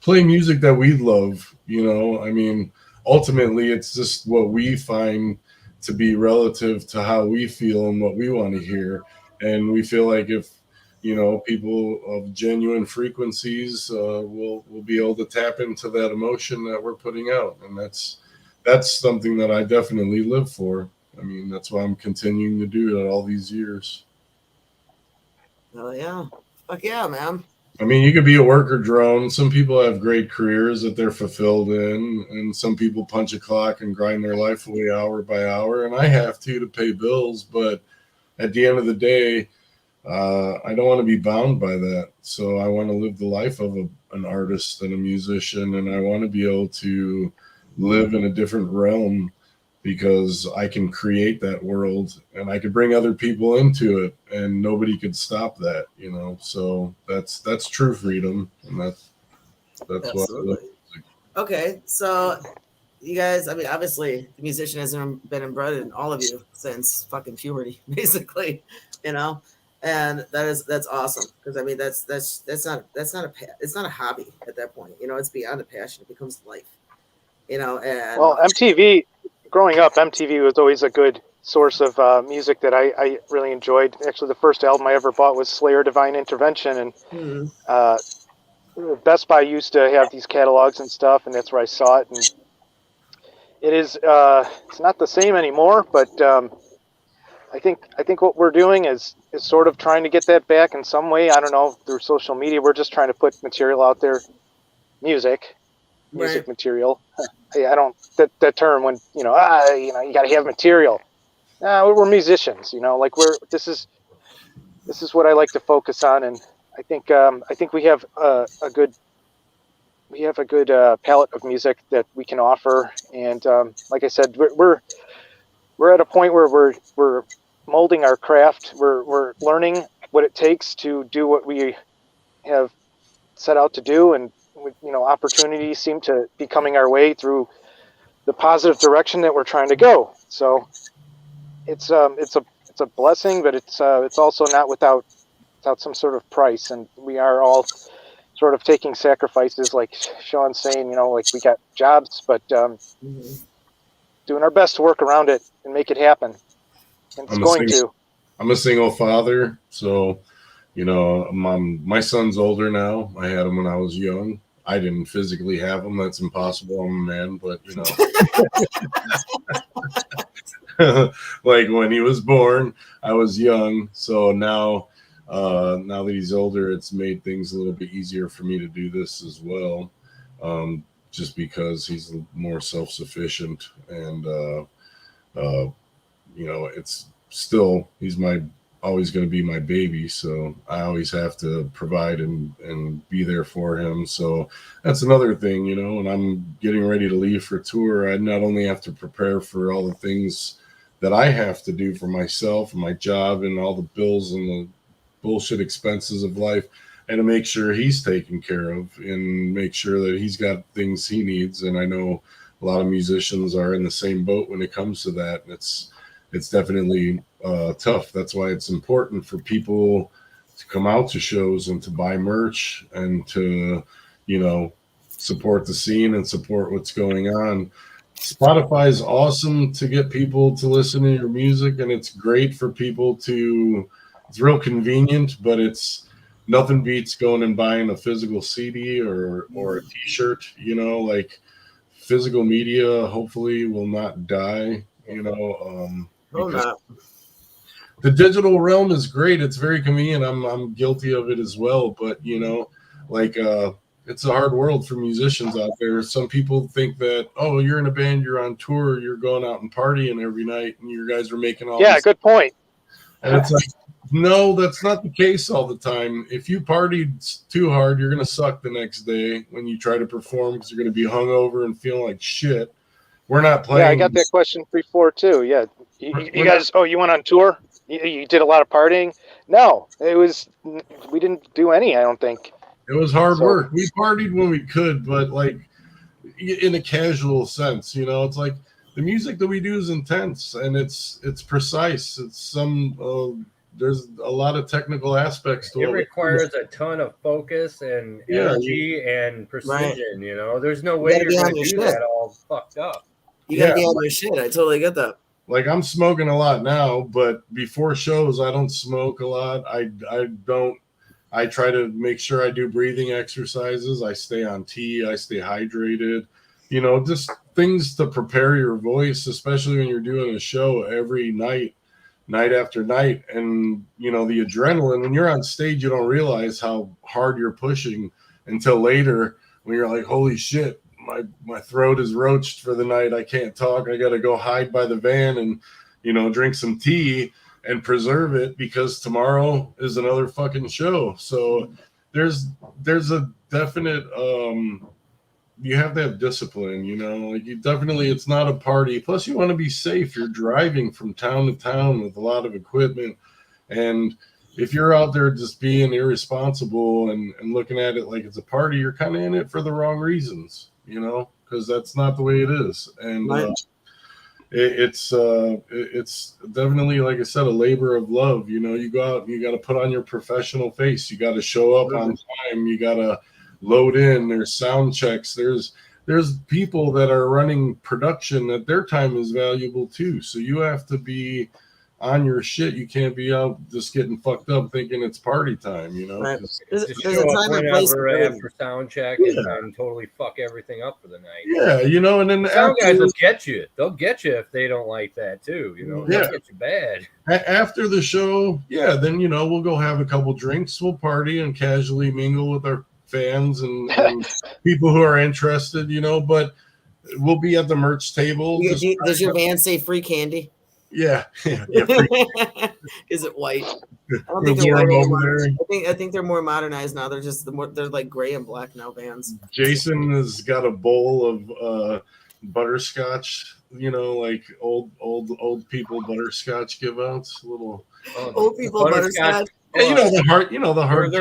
play music that we love. You know, I mean, ultimately, it's just what we find to be relative to how we feel and what we want to hear, and we feel like if you know people of genuine frequencies will be able to tap into that emotion that we're putting out, and that's something that I definitely live for. I mean, that's why I'm continuing to do it all these years. Oh yeah. Fuck yeah, man. I mean, you could be a worker drone. Some people have great careers that they're fulfilled in, and some people punch a clock and grind their life away hour by hour. And I have to pay bills, but at the end of the day, I don't want to be bound by that. So I want to live the life of an artist and a musician, and I want to be able to live in a different realm, because I can create that world and I could bring other people into it, and nobody could stop that, you know. So that's true freedom, and that's what I love. Okay, so you guys, I mean, obviously the musician has been inbred in all of you since fucking puberty, basically, you know, and that's awesome, because I mean that's not it's not a hobby at that point, you know. It's beyond a passion; it becomes life, you know. And well, MTV, growing up, MTV was always a good source of music that I really enjoyed. Actually, the first album I ever bought was Slayer Divine Intervention, and Best Buy used to have these catalogs and stuff, and that's where I saw it. And it is it's not the same anymore, but I think what we're doing is sort of trying to get that back in some way. I don't know, through social media. We're just trying to put material out there, music right. material. I don't that term when you got to have material. We're musicians, you know. Like this is what I like to focus on, and I think we have a good palette of music that we can offer. And like I said, we're at a point where we're molding our craft. We're learning what it takes to do what we have set out to do, and you know, opportunities seem to be coming our way through the positive direction that we're trying to go. So it's a blessing, but it's also not without some sort of price, and we are all sort of taking sacrifices, like Sean's saying, you know, like we got jobs, but doing our best to work around it and make it happen. And it's I'm a single father, so you know, my son's older now. I had him when I was young. I didn't physically have him. That's impossible. I'm a man, but you know, like when he was born, I was young. So now that he's older, it's made things a little bit easier for me to do this as well. Just because he's more self-sufficient, and you know, it's still, he's always going to be my baby, so I always have to provide and be there for him. So that's another thing, you know. When I'm getting ready to leave for tour, I not only have to prepare for all the things that I have to do for myself and my job and all the bills and the bullshit expenses of life, and to make sure he's taken care of and make sure that he's got things he needs. And I know a lot of musicians are in the same boat when it comes to that. It's definitely tough. That's why it's important for people to come out to shows and to buy merch and to, you know, support the scene and support what's going on. Spotify is awesome to get people to listen to your music, and it's great for people to. It's real convenient, but it's nothing beats going and buying a physical CD or a T-shirt. You know, like physical media hopefully will not die. You know, not. the digital realm is great. It's very convenient. I'm guilty of it as well. But you know, like it's a hard world for musicians out there. Some people think that, oh, you're in a band, you're on tour, you're going out and partying every night, and you guys are making all Yeah, this. good point. And it's like, no, that's not the case all the time. If you partied too hard, you're gonna suck the next day when you try to perform because you're gonna be hungover and feeling like shit. We're not playing. Yeah, I got that question before too. Yeah, you guys. Oh, you went on tour? You did a lot of partying? No, it was. We didn't do any. I don't think. It was hard work. We partied when we could, but like in a casual sense, you know, it's like the music that we do is intense and it's precise. It's some there's a lot of technical aspects to it. It requires a ton of focus and energy and precision. Right. You know, there's no way you're going to do that all fucked up. You gotta be on your shit. I totally get that. Like I'm smoking a lot now, but before shows, I don't smoke a lot. I try to make sure I do breathing exercises. I stay on tea. I stay hydrated. You know, just things to prepare your voice, especially when you're doing a show every night, night after night. And, you know, the adrenaline, when you're on stage, you don't realize how hard you're pushing until later when you're like, holy shit, my throat is roached for the night. I can't talk. I got to go hide by the van and, you know, drink some tea and preserve it because tomorrow is another fucking show. So there's a definite, you have to have discipline, you know, like you definitely, it's not a party. Plus you want to be safe. You're driving from town to town with a lot of equipment. And if you're out there just being irresponsible and looking at it like it's a party, you're kind of in it for the wrong reasons, you know, because that's not the way it is. And it's definitely, like I said, a labor of love. You know, you go out and you got to put on your professional face. You got to show up on time. You got to load in. There's sound checks. There's people that are running production that their time is valuable too. So you have to be on your shit. You can't be out just getting fucked up thinking it's party time, you know. Right. Just show up whenever after sound check and totally fuck everything up for the night. Yeah, you know, and then the sound guys will get you. They'll get you if they don't like that too, you know. They'll get you bad. After the show, then, you know, we'll go have a couple drinks, we'll party and casually mingle with our fans and people who are interested, you know, but we'll be at the merch table. Does your van say free candy? Yeah. Is it white? I don't think they're white anymore. I think they're more modernized now. They're like gray and black now vans. Jason has got a bowl of butterscotch, you know, like old people butterscotch give outs. Little old people butterscotch. Yeah, you know the hard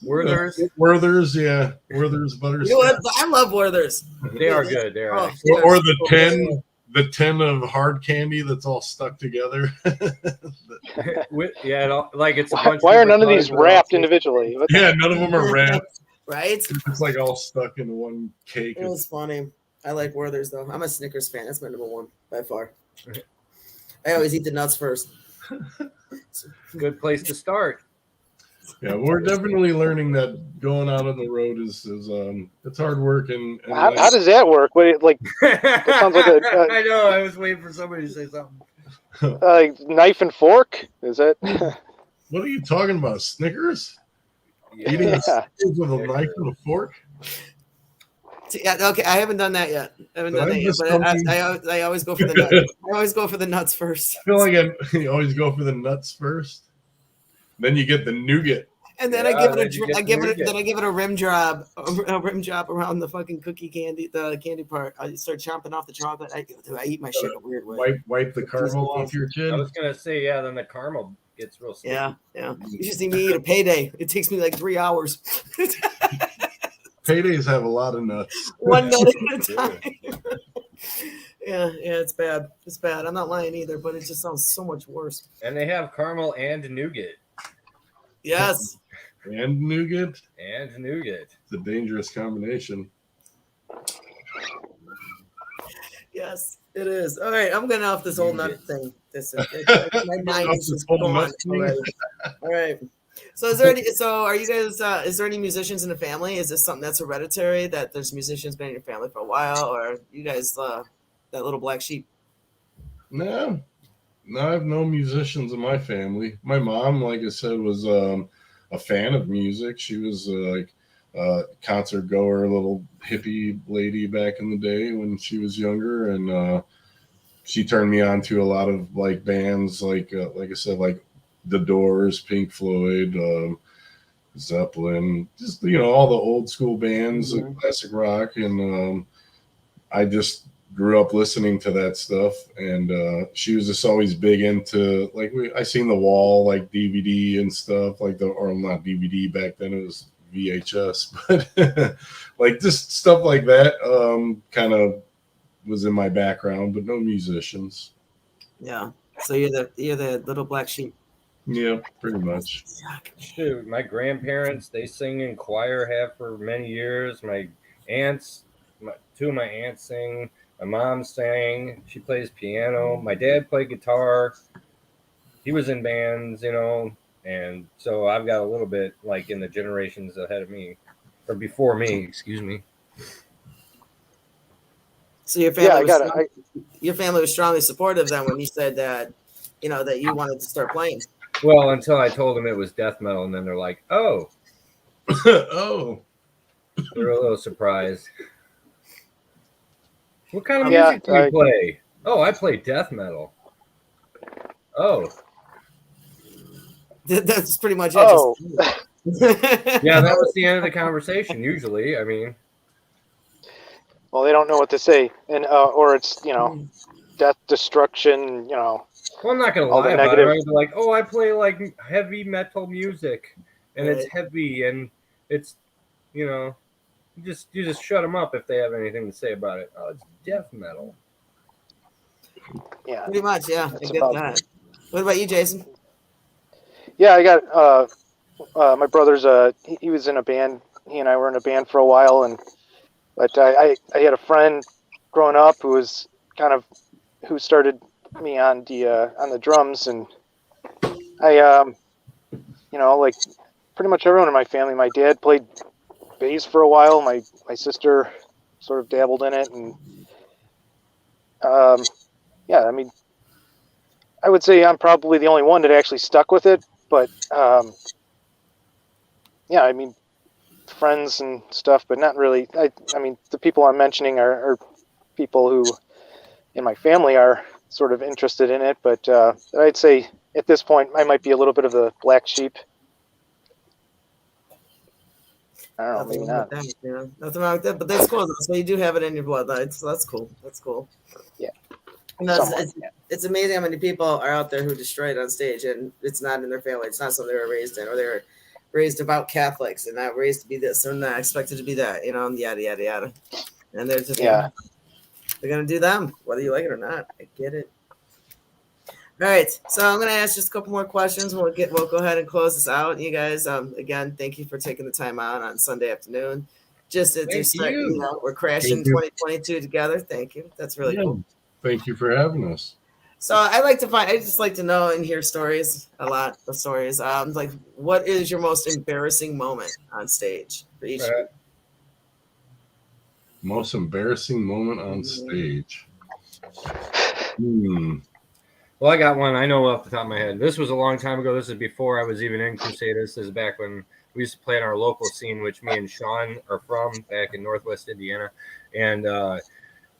Werther's, yeah. Werther's butterscotch. You know what? I love Werther's. They are good. They are. Or the 10 of hard candy that's all stuck together. Like it's why are none of these wrapped individually? Yeah, none of them are wrapped. Right? It's like all stuck into one cake. It was funny. I like Werther's though. I'm a Snickers fan. That's my number one by far. I always eat the nuts first. Good place to start. Yeah, we're definitely learning that going out on the road is it's hard work and how does that work? Wait, like that sounds like I know. I was waiting for somebody to say something. Knife and fork? Is that? What are you talking about? Snickers? Yeah. Eating Snickers with a knife and a fork? Okay, I haven't done that yet. But I always go for the nuts. I always go for the nuts first. I feel like you always go for the nuts first. Then you get the nougat. And then I give it a rim job around the fucking cookie candy, the candy part. I start chomping off the chocolate. I eat my shit a weird way. Wipe the caramel off your chin. I was gonna say, then the caramel gets real sticky. Yeah. You should see me eat a payday. It takes me like 3 hours. Paydays have a lot of nuts. One nut at a time. Yeah, it's bad. It's bad. I'm not lying either, but it just sounds so much worse. And they have caramel and nougat. Yes. And nougat. It's a dangerous combination. Yes, it is. All right, I'm getting off this whole nut thing. My mind is just Whole gone nut thing? already. All right. So is there any, so are you guys is there any musicians in the family? Is this something that's hereditary that there's musicians been in your family for a while, or you guys that little black sheep? No, I have no musicians in my family. My mom, like I said, was a fan of music. She was like a concert goer, little hippie lady back in the day when she was younger, and she turned me on to a lot of like bands, like I said, like The Doors, Pink Floyd, Zeppelin, just all the old school bands, like classic rock, and I just grew up listening to that stuff, and she was just always big into like I seen The Wall, like DVD and stuff, like or not DVD back then, it was VHS, but like just stuff like that kind of was in my background, but no musicians. Yeah. So you're the little black sheep. Yeah, pretty much. Shoot, my grandparents, they sing in choir, have for many years. My aunts, two of my aunts sing. My mom sang. She plays piano. My dad played guitar. He was in bands, and so I've got a little bit like in the generations ahead of me, or before me, excuse me. So your family was strongly supportive then when you said that, that you wanted to start playing. Well, until I told them it was death metal, and then they're like, "Oh, oh." They're a little surprised. What kind of music do you play? Oh, I play death metal. Oh. That's pretty much it. Oh. Yeah, that was the end of the conversation, usually. I mean. Well, they don't know what to say. And or it's, death, destruction, Well, I'm not going to lie about it. Right? They're like, oh, I play like heavy metal music. And it's heavy and it's, you just shut them up if they have anything to say about it. Oh, it's death metal. Yeah. Pretty much, yeah. I get that. What about you, Jason? Yeah, I got my brother's he was in a band. He and I were in a band for a while, but I had a friend growing up who started me on the drums, and I like pretty much everyone in my family. My dad played bass for a while. My sister sort of dabbled in it, and yeah, I mean, I would say I'm probably the only one that actually stuck with it, but yeah, I mean, friends and stuff, but not really. I mean, the people I'm mentioning are people who in my family are sort of interested in it, but I'd say at this point I might be a little bit of the black sheep. I don't know, maybe not. Nothing wrong with that, but that's cool. So you do have it in your bloodline, so that's cool. That's cool. Yeah. It's amazing how many people are out there who destroy it on stage, and it's not in their family. It's not something they were raised in, or they were raised devout Catholics and not raised to be this or not expected to be that, and yada yada yada. And they're just they're gonna do them, whether you like it or not. I get it. All right, so I'm gonna ask just a couple more questions. We'll go ahead and close this out. You guys, again, thank you for taking the time out on Sunday afternoon. Just we're crashing 2022 together. Thank you. That's really cool. Thank you for having us. So I just like to know and hear stories, a lot of stories. Like, what is your most embarrassing moment on stage for each of you? Most embarrassing moment on stage. Well, I got one. I know off the top of my head. This was a long time ago. This is before I was even in Crusadist. This is back when we used to play in our local scene, which me and Sean are from, back in Northwest Indiana. And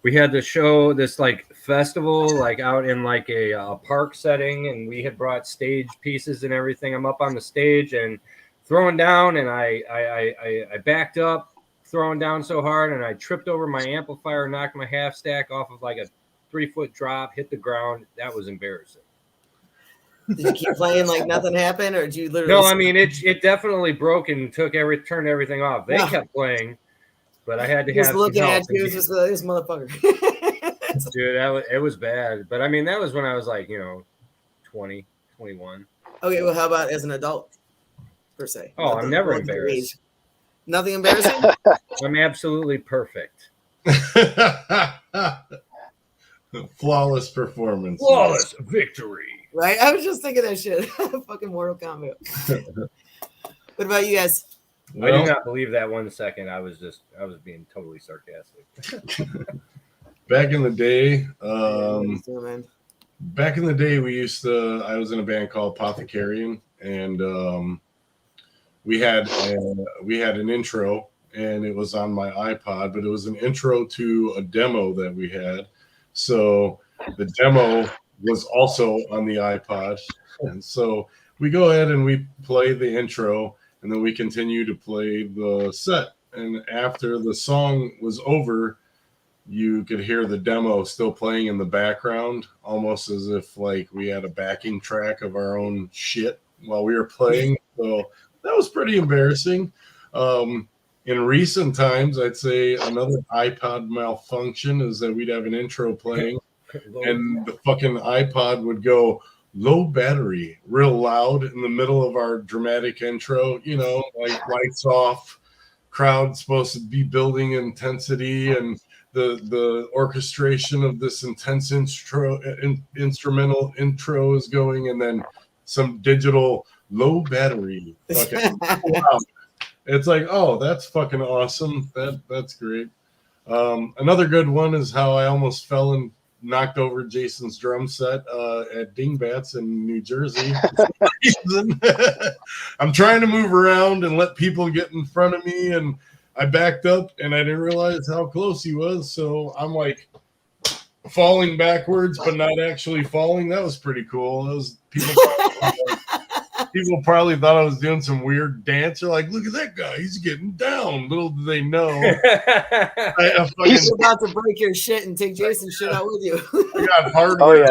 we had this show, this like festival, like out in like a park setting, and we had brought stage pieces and everything. I'm up on the stage and throwing down, and I backed up, throwing down so hard, and I tripped over my amplifier, knocked my half stack off of like a 3-foot drop, hit the ground. That was embarrassing. Did you keep playing like nothing happened, or did you literally? No, I mean it definitely broke and turned everything off. They kept playing. But I had to have looking at you, just like, this motherfucker. Dude, it was bad. But I mean, that was when I was like, 20, 21. Okay, well, how about as an adult, per se? Oh, I'm never embarrassed. Nothing embarrassing? I'm absolutely perfect. Flawless performance. Flawless victory. Right? I was just thinking that shit. Fucking Mortal Kombat. What about you guys? I do not believe that 1 second. I was being totally sarcastic. Back in the day, I was in a band called Apothecarian, and we had an intro, and it was on my iPod, but it was an intro to a demo that we had. So the demo was also on the iPod, and so we go ahead and we play the intro, and then we continue to play the set. And after the song was over, you could hear the demo still playing in the background, almost as if like we had a backing track of our own shit while we were playing. So that was pretty embarrassing. In recent times, I'd say another iPod malfunction is that we'd have an intro playing and the fucking iPod would go low battery real loud in the middle of our dramatic intro, you know, like lights off, crowd supposed to be building intensity, and the orchestration of this intense instrumental intro is going, and then some digital low battery fucking loud. It's like, oh, that's fucking awesome. That's great. Another good one is how I almost fell and knocked over Jason's drum set at Dingbats in New Jersey. I'm trying to move around and let people get in front of me, and I backed up and I didn't realize how close he was. So I'm like falling backwards, but not actually falling. That was pretty cool. It was people probably thought I was doing some weird dance. They're like, look at that guy. He's getting down. Little do they know. He's about to break your shit and take Jason's shit out with you. I got hardware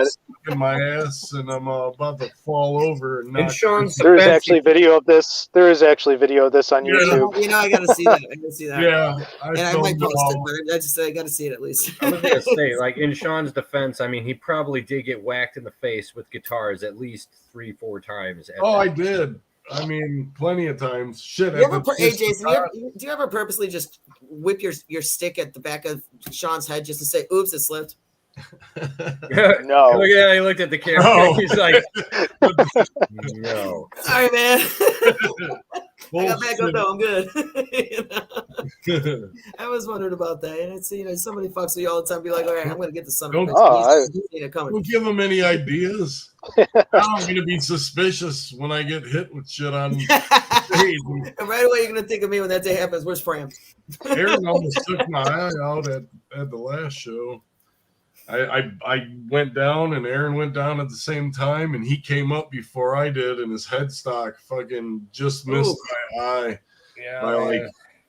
in my ass, and I'm about to fall over. And there is actually video of this. There is actually video of this on YouTube. You know, I got to see that. I got to see that. Yeah. I might post it, but I just I got to see it at least. I was going to say, like, in Sean's defense, I mean, he probably did get whacked in the face with guitars at least 3-4 times. I did. I mean, plenty of times. Shit. Hey, Jason, do you ever purposely just whip your stick at the back of Sean's head just to say, oops, it slipped? No. Look at how he looked at the camera. No. He's like, no. Sorry, man. I got back up though. I'm good. I was wondering about that. And it's, you know, somebody fucks with you all the time. Be like, all right, I'm going to get the son of a bitch. Don't give them any ideas. I'm going to be suspicious when I get hit with shit on stage. And right away, you're going to think of me when that day happens. Where's Fram? Aaron almost took my eye out at the last show. I went down and Aaron went down at the same time, and he came up before I did, and his headstock fucking just missed my eye by like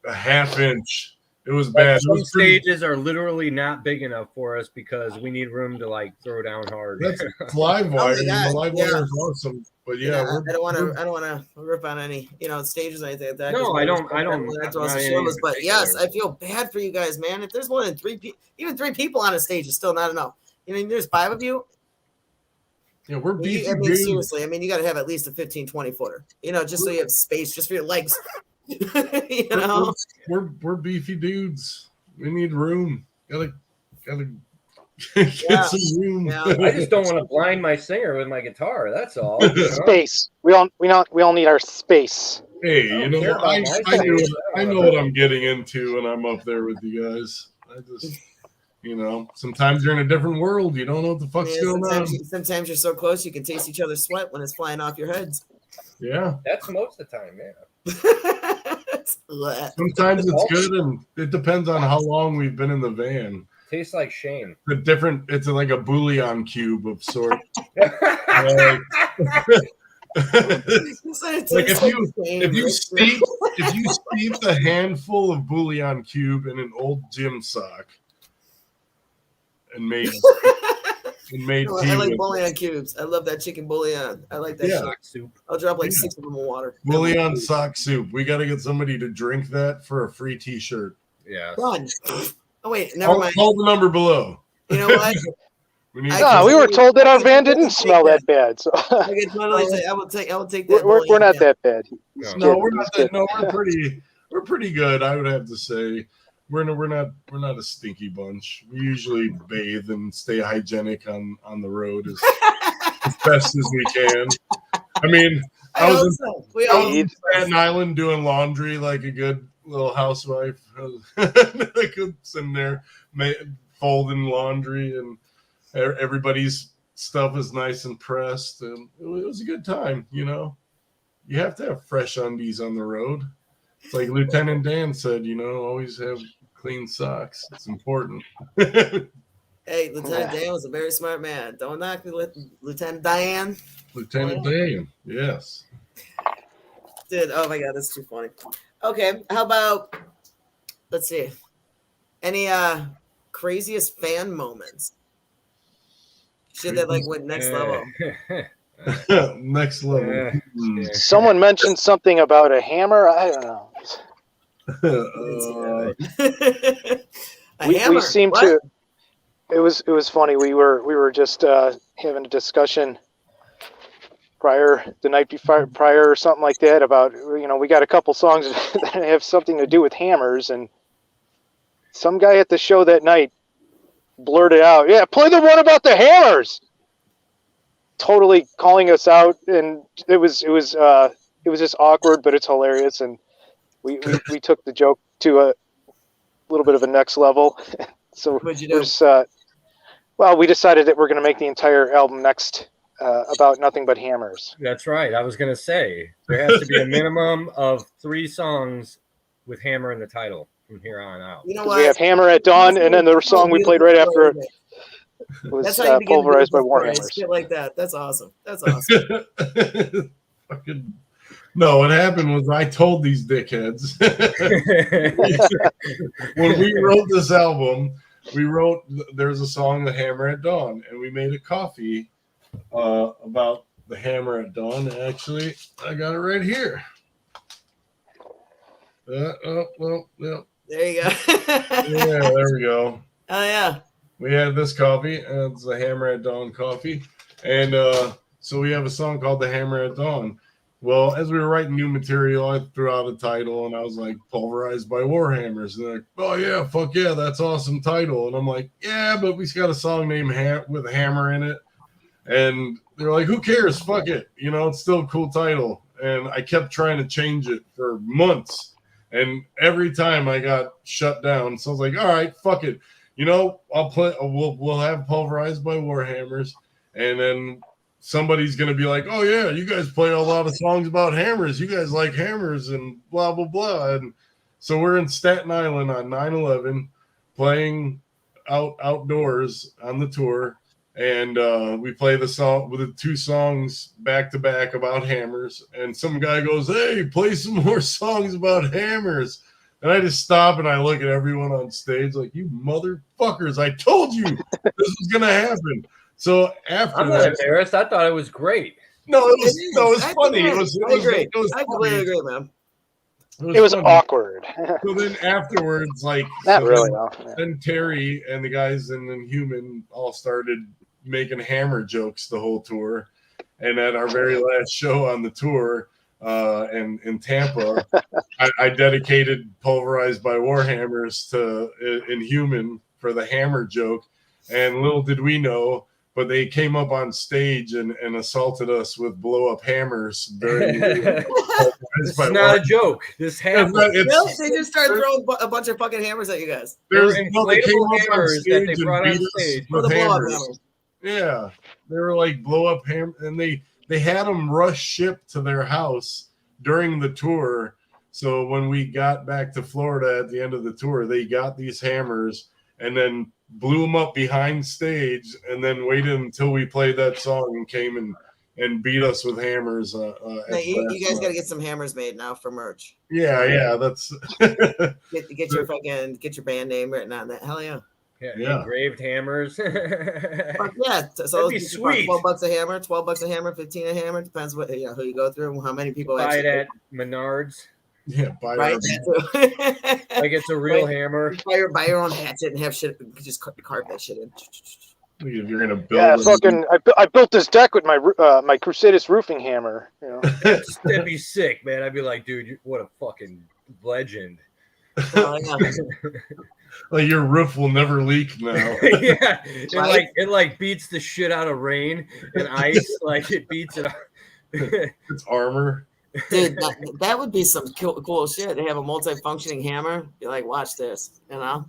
a half inch. It was bad. Some stages are literally not big enough for us because we need room to like throw down hard. That's live wire. The live wire is awesome, but I don't want to rip on any stages or anything like that. No, I don't. But yes, I feel bad for you guys, man. If there's more than even three people on a stage, is still not enough. You know, there's 5 of you. Yeah, we're beefy. I mean, seriously, I mean, you got to have at least a 15-20 footer. You know, just so you have space, just for your legs. You know, we're beefy dudes. We need room. Gotta get some room. Yeah. I just don't want to blind my singer with my guitar. That's all. Space. We all need our space. Hey, you know, I know what I'm getting into when I'm up there with you guys. I just, you know, sometimes you're in a different world. You don't know what the fuck's going on. Sometimes you're so close you can taste each other's sweat when it's flying off your heads. Yeah, that's most of the time, man. Sometimes it's good, and it depends on how long we've been in the van. Tastes like shame. It's like a bouillon cube of sort. Like if you steep a handful of bouillon cube in an old gym sock and made tea. I like bouillon cubes. I love that chicken bouillon. I like that sock soup. I'll drop like 6 of them in water. Bouillon sock soup. We got to get somebody to drink that for a free T-shirt. Yeah. Done. Oh wait, never mind. Call the number below. You know what? we were told that our van didn't smell that bad. So I can totally say I will take that. We're not that bad. No, we're not that. No, we're pretty good. I would have to say. we're not a stinky bunch. We usually bathe and stay hygienic on the road as best as we can. I mean, I was in Staten Island doing laundry like a good little housewife. Like sitting there folding laundry, and everybody's stuff is nice and pressed, and it was a good time. You know, you have to have fresh undies on the road. It's like Lieutenant Dan said, you know, always have clean socks. It's important. Hey, Lieutenant Dan was a very smart man. Don't knock me, Lieutenant Dan. Lieutenant Dan, yes. Dude, oh my God, that's too funny. Okay, how about, let's see, any craziest fan moments? Shit that like went next level. Next level. Someone mentioned something about a hammer. I don't know. We seem to. It was funny. We were just having a discussion the night before or something like that about, you know, we got a couple songs that have something to do with hammers, and some guy at the show that night blurted out, "Yeah, play the one about the hammers." Totally calling us out, and it was just awkward, but it's hilarious, and we took the joke to a little bit of a next level. So what'd you do? We decided that we're going to make the entire album next about nothing but hammers. That's right. I was going to say there has to be a minimum of 3 songs with hammer in the title from here on out. You know what? We have Hammer at Dawn, and then the song we played right after it was Pulverized by Warhammers. Shit like that. That's awesome. That's awesome. Fucking no, what happened was I told these dickheads when we wrote this album, there's a song, The Hammer at Dawn, and we made a coffee about the Hammer at Dawn. Actually, I got it right here. Yeah. There you go. Yeah, there we go. Oh yeah. We had this coffee, and it's the Hammer at Dawn coffee, and so we have a song called The Hammer at Dawn. Well, as we were writing new material, I threw out a title, and I was like, Pulverized by Warhammers. And they're like, oh, yeah, fuck yeah, that's awesome title. And I'm like, yeah, but we got a song named with a hammer in it. And they're like, who cares? Fuck it. You know, it's still a cool title. And I kept trying to change it for months. And every time I got shut down. So I was like, all right, fuck it. You know, we'll have Pulverized by Warhammers. And then somebody's going to be like, oh, yeah, you guys play a lot of songs about hammers. You guys like hammers and blah, blah, blah. And so we're in Staten Island on 9/11 playing outdoors on the tour. And we play the song with the 2 songs back to back about hammers. And some guy goes, hey, play some more songs about hammers. And I just stop and I look at everyone on stage like, you motherfuckers, I told you this was going to happen. So after I'm not embarrassed. I thought it was great. No, it was funny. It was great. I completely agree, man. It was awkward. So then afterwards, like, not really. Then Terry and the guys in Inhuman all started making hammer jokes the whole tour. And at our very last show on the tour in Tampa, I dedicated Pulverized by Warhammers to Inhuman for the hammer joke. And little did we know, but they came up on stage and assaulted us with blow-up hammers. It's not a joke. This happened. They just started throwing a bunch of fucking hammers at you guys. There's inflatable hammers that they brought on stage. For the blow-up hammers. Yeah, they were like blow-up hammers, and they had them rush shipped to their house during the tour. So when we got back to Florida at the end of the tour, they got these hammers and then blew them up behind stage, and then waited until we played that song and came and beat us with hammers. You guys got to get some hammers made now for merch. Yeah, that's get your band name written on that. Hell yeah. Yeah. Engraved hammers. Fuck yeah. So that'd be sweet. $12 a hammer, $12 a hammer, $15 a hammer. Depends who you go through and how many people buy it at Menards. Yeah, buy right. Like it's a real hammer. Buy your own hatchet and have shit. Just carve that shit in. If you're gonna build, I built this deck with my my Crusadist roofing hammer. You know, that'd be sick, man. I'd be like, dude, what a fucking legend. Oh, yeah. Like your roof will never leak now. Yeah, Right? it beats the shit out of rain and ice. Like it beats it. It's armor. Dude, that would be some cool shit. They have a multi-functioning hammer. Be like, watch this. You know,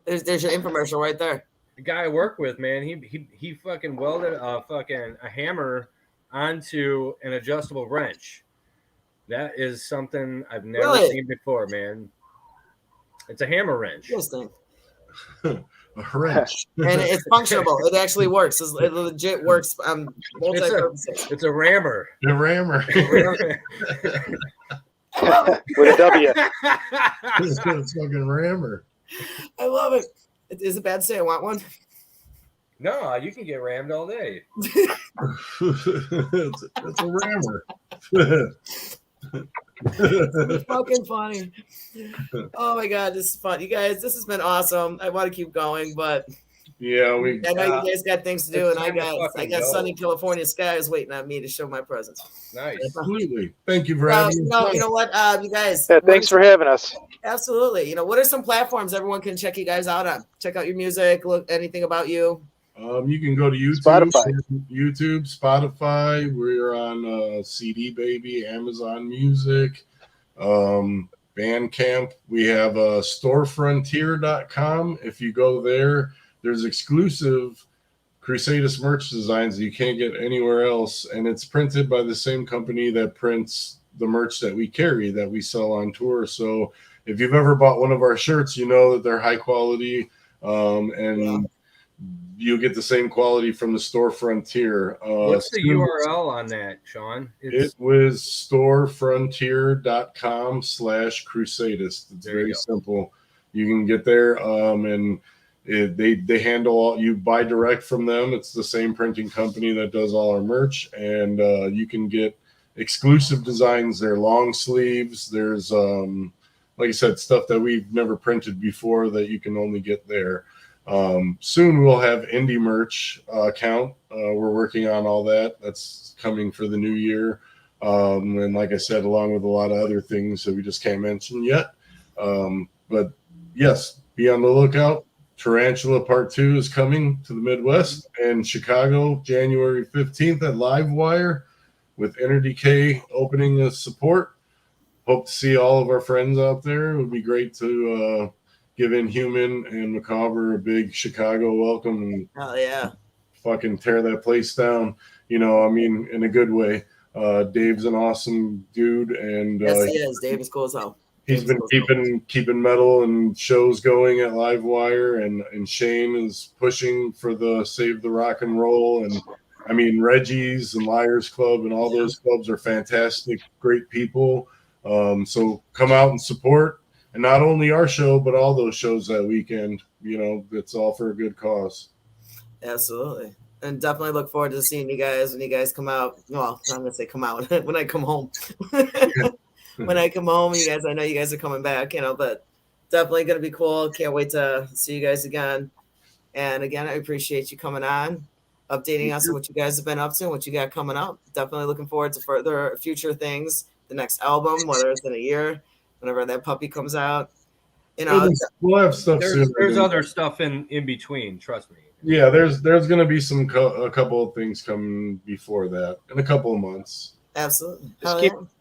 there's your infomercial right there. The guy I work with, man, he fucking welded a hammer onto an adjustable wrench. That is something I've never Really? seen before, man. It's a hammer wrench. Interesting. A wrench. And it's functional. It actually works. It legit works. Multi-purposes. It's a rammer. The rammer. With a W. It's a fucking rammer. I love it. Is it bad to say I want one? No, you can get rammed all day. It's a rammer. It's fucking funny. Oh my god, this is fun. You guys, this has been awesome. I want to keep going, but Yeah, I know you guys got things to do, and I got go. sunny California skies waiting on me to show my presence. Nice. absolutely. Thank you for having me. No, you know what, you guys. Yeah, thanks for having us. Absolutely. You know, what are some platforms everyone can check you guys out on? Check out your music. Look anything about you. You can go to YouTube, Spotify. Spotify. We're on CD Baby, Amazon Music, Bandcamp. We have storefrontier.com. If you go there, there's exclusive Crusadist merch designs that you can't get anywhere else, and it's printed by the same company that prints the merch that we carry, that we sell on tour. So if you've ever bought one of our shirts, you know that they're high quality, and you'll get the same quality from the Store Frontier. What's the URL on that, Sean? It was storefrontier.com/Crusadist. It's very simple. You can get there, and they handle all. You buy direct from them. It's the same printing company that does all our merch, and you can get exclusive designs. They're long sleeves. There's like I said, stuff that we've never printed before that you can only get there. Soon we'll have indie merch account. We're working on all that. That's coming for the new year. And like I said, along with a lot of other things that we just can't mention yet. But yes, be on the lookout. Tarantula Part 2 is coming to the Midwest and Chicago, January 15th at Livewire, with InterDK opening the support. Hope to see all of our friends out there. It would be great to give Inhuman and Macabre a big Chicago welcome and fucking tear that place down. You know, I mean, in a good way. Dave's an awesome dude, and yes, he is. Dave is cool as hell. He's been keeping metal and shows going at Livewire, and Shane is pushing for the Save the Rock and Roll, and I mean Reggie's and Liars Club and all those clubs are fantastic, great people. So come out and support, and not only our show but all those shows that weekend. You know, it's all for a good cause. Absolutely. And definitely look forward to seeing you guys when you guys come out. Well, I'm gonna say come out when I come home. When I come home, you guys, I know you guys are coming back, you know, but definitely going to be cool. Can't wait to see you guys again. And again, I appreciate you coming on, updating us on what you guys have been up to and what you got coming up. Definitely looking forward to further future things, the next album, whether it's in a year, whenever that puppy comes out. You know, we'll have stuff soon. There's other stuff in between, trust me. Yeah, there's going to be a couple of things coming before that in a couple of months. Absolutely.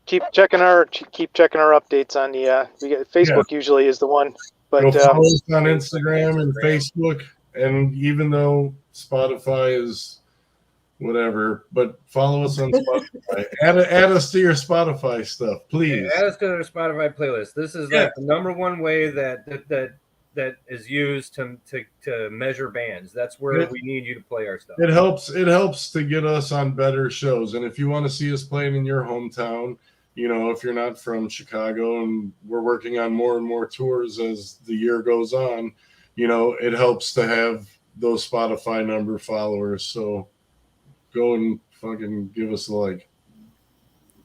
Keep checking our updates on the we get Facebook usually is the one, but follow us on Instagram and Facebook, and even though Spotify is whatever, but follow us on Spotify. add us to your Spotify stuff, please. Yeah, add us to the Spotify playlist. This is like the number one way that is used to measure bands. That's where we need you to play our stuff. It helps to get us on better shows. And if you want to see us playing in your hometown, you know, if you're not from Chicago, and we're working on more and more tours as the year goes on, you know, it helps to have those Spotify number followers. So go and fucking give us a like.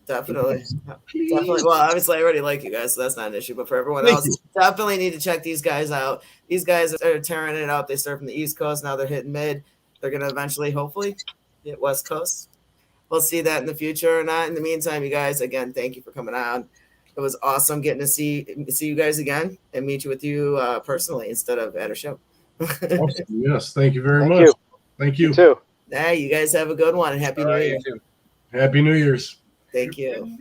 Definitely. Well, obviously I already like you guys, so that's not an issue. But for everyone else, definitely need to check these guys out. These guys are tearing it out. They start from the East Coast. Now they're hitting mid. They're going to eventually, hopefully, hit West Coast. We'll see that in the future or not. In the meantime, you guys, again, thank you for coming on. It was awesome getting to see you guys again and meet with you personally instead of at a show. Awesome. Yes, thank you very Thank much. you. Thank you. You too. Hey, you guys have a good one and Happy New Year. You too. Happy New Year's. Thank you.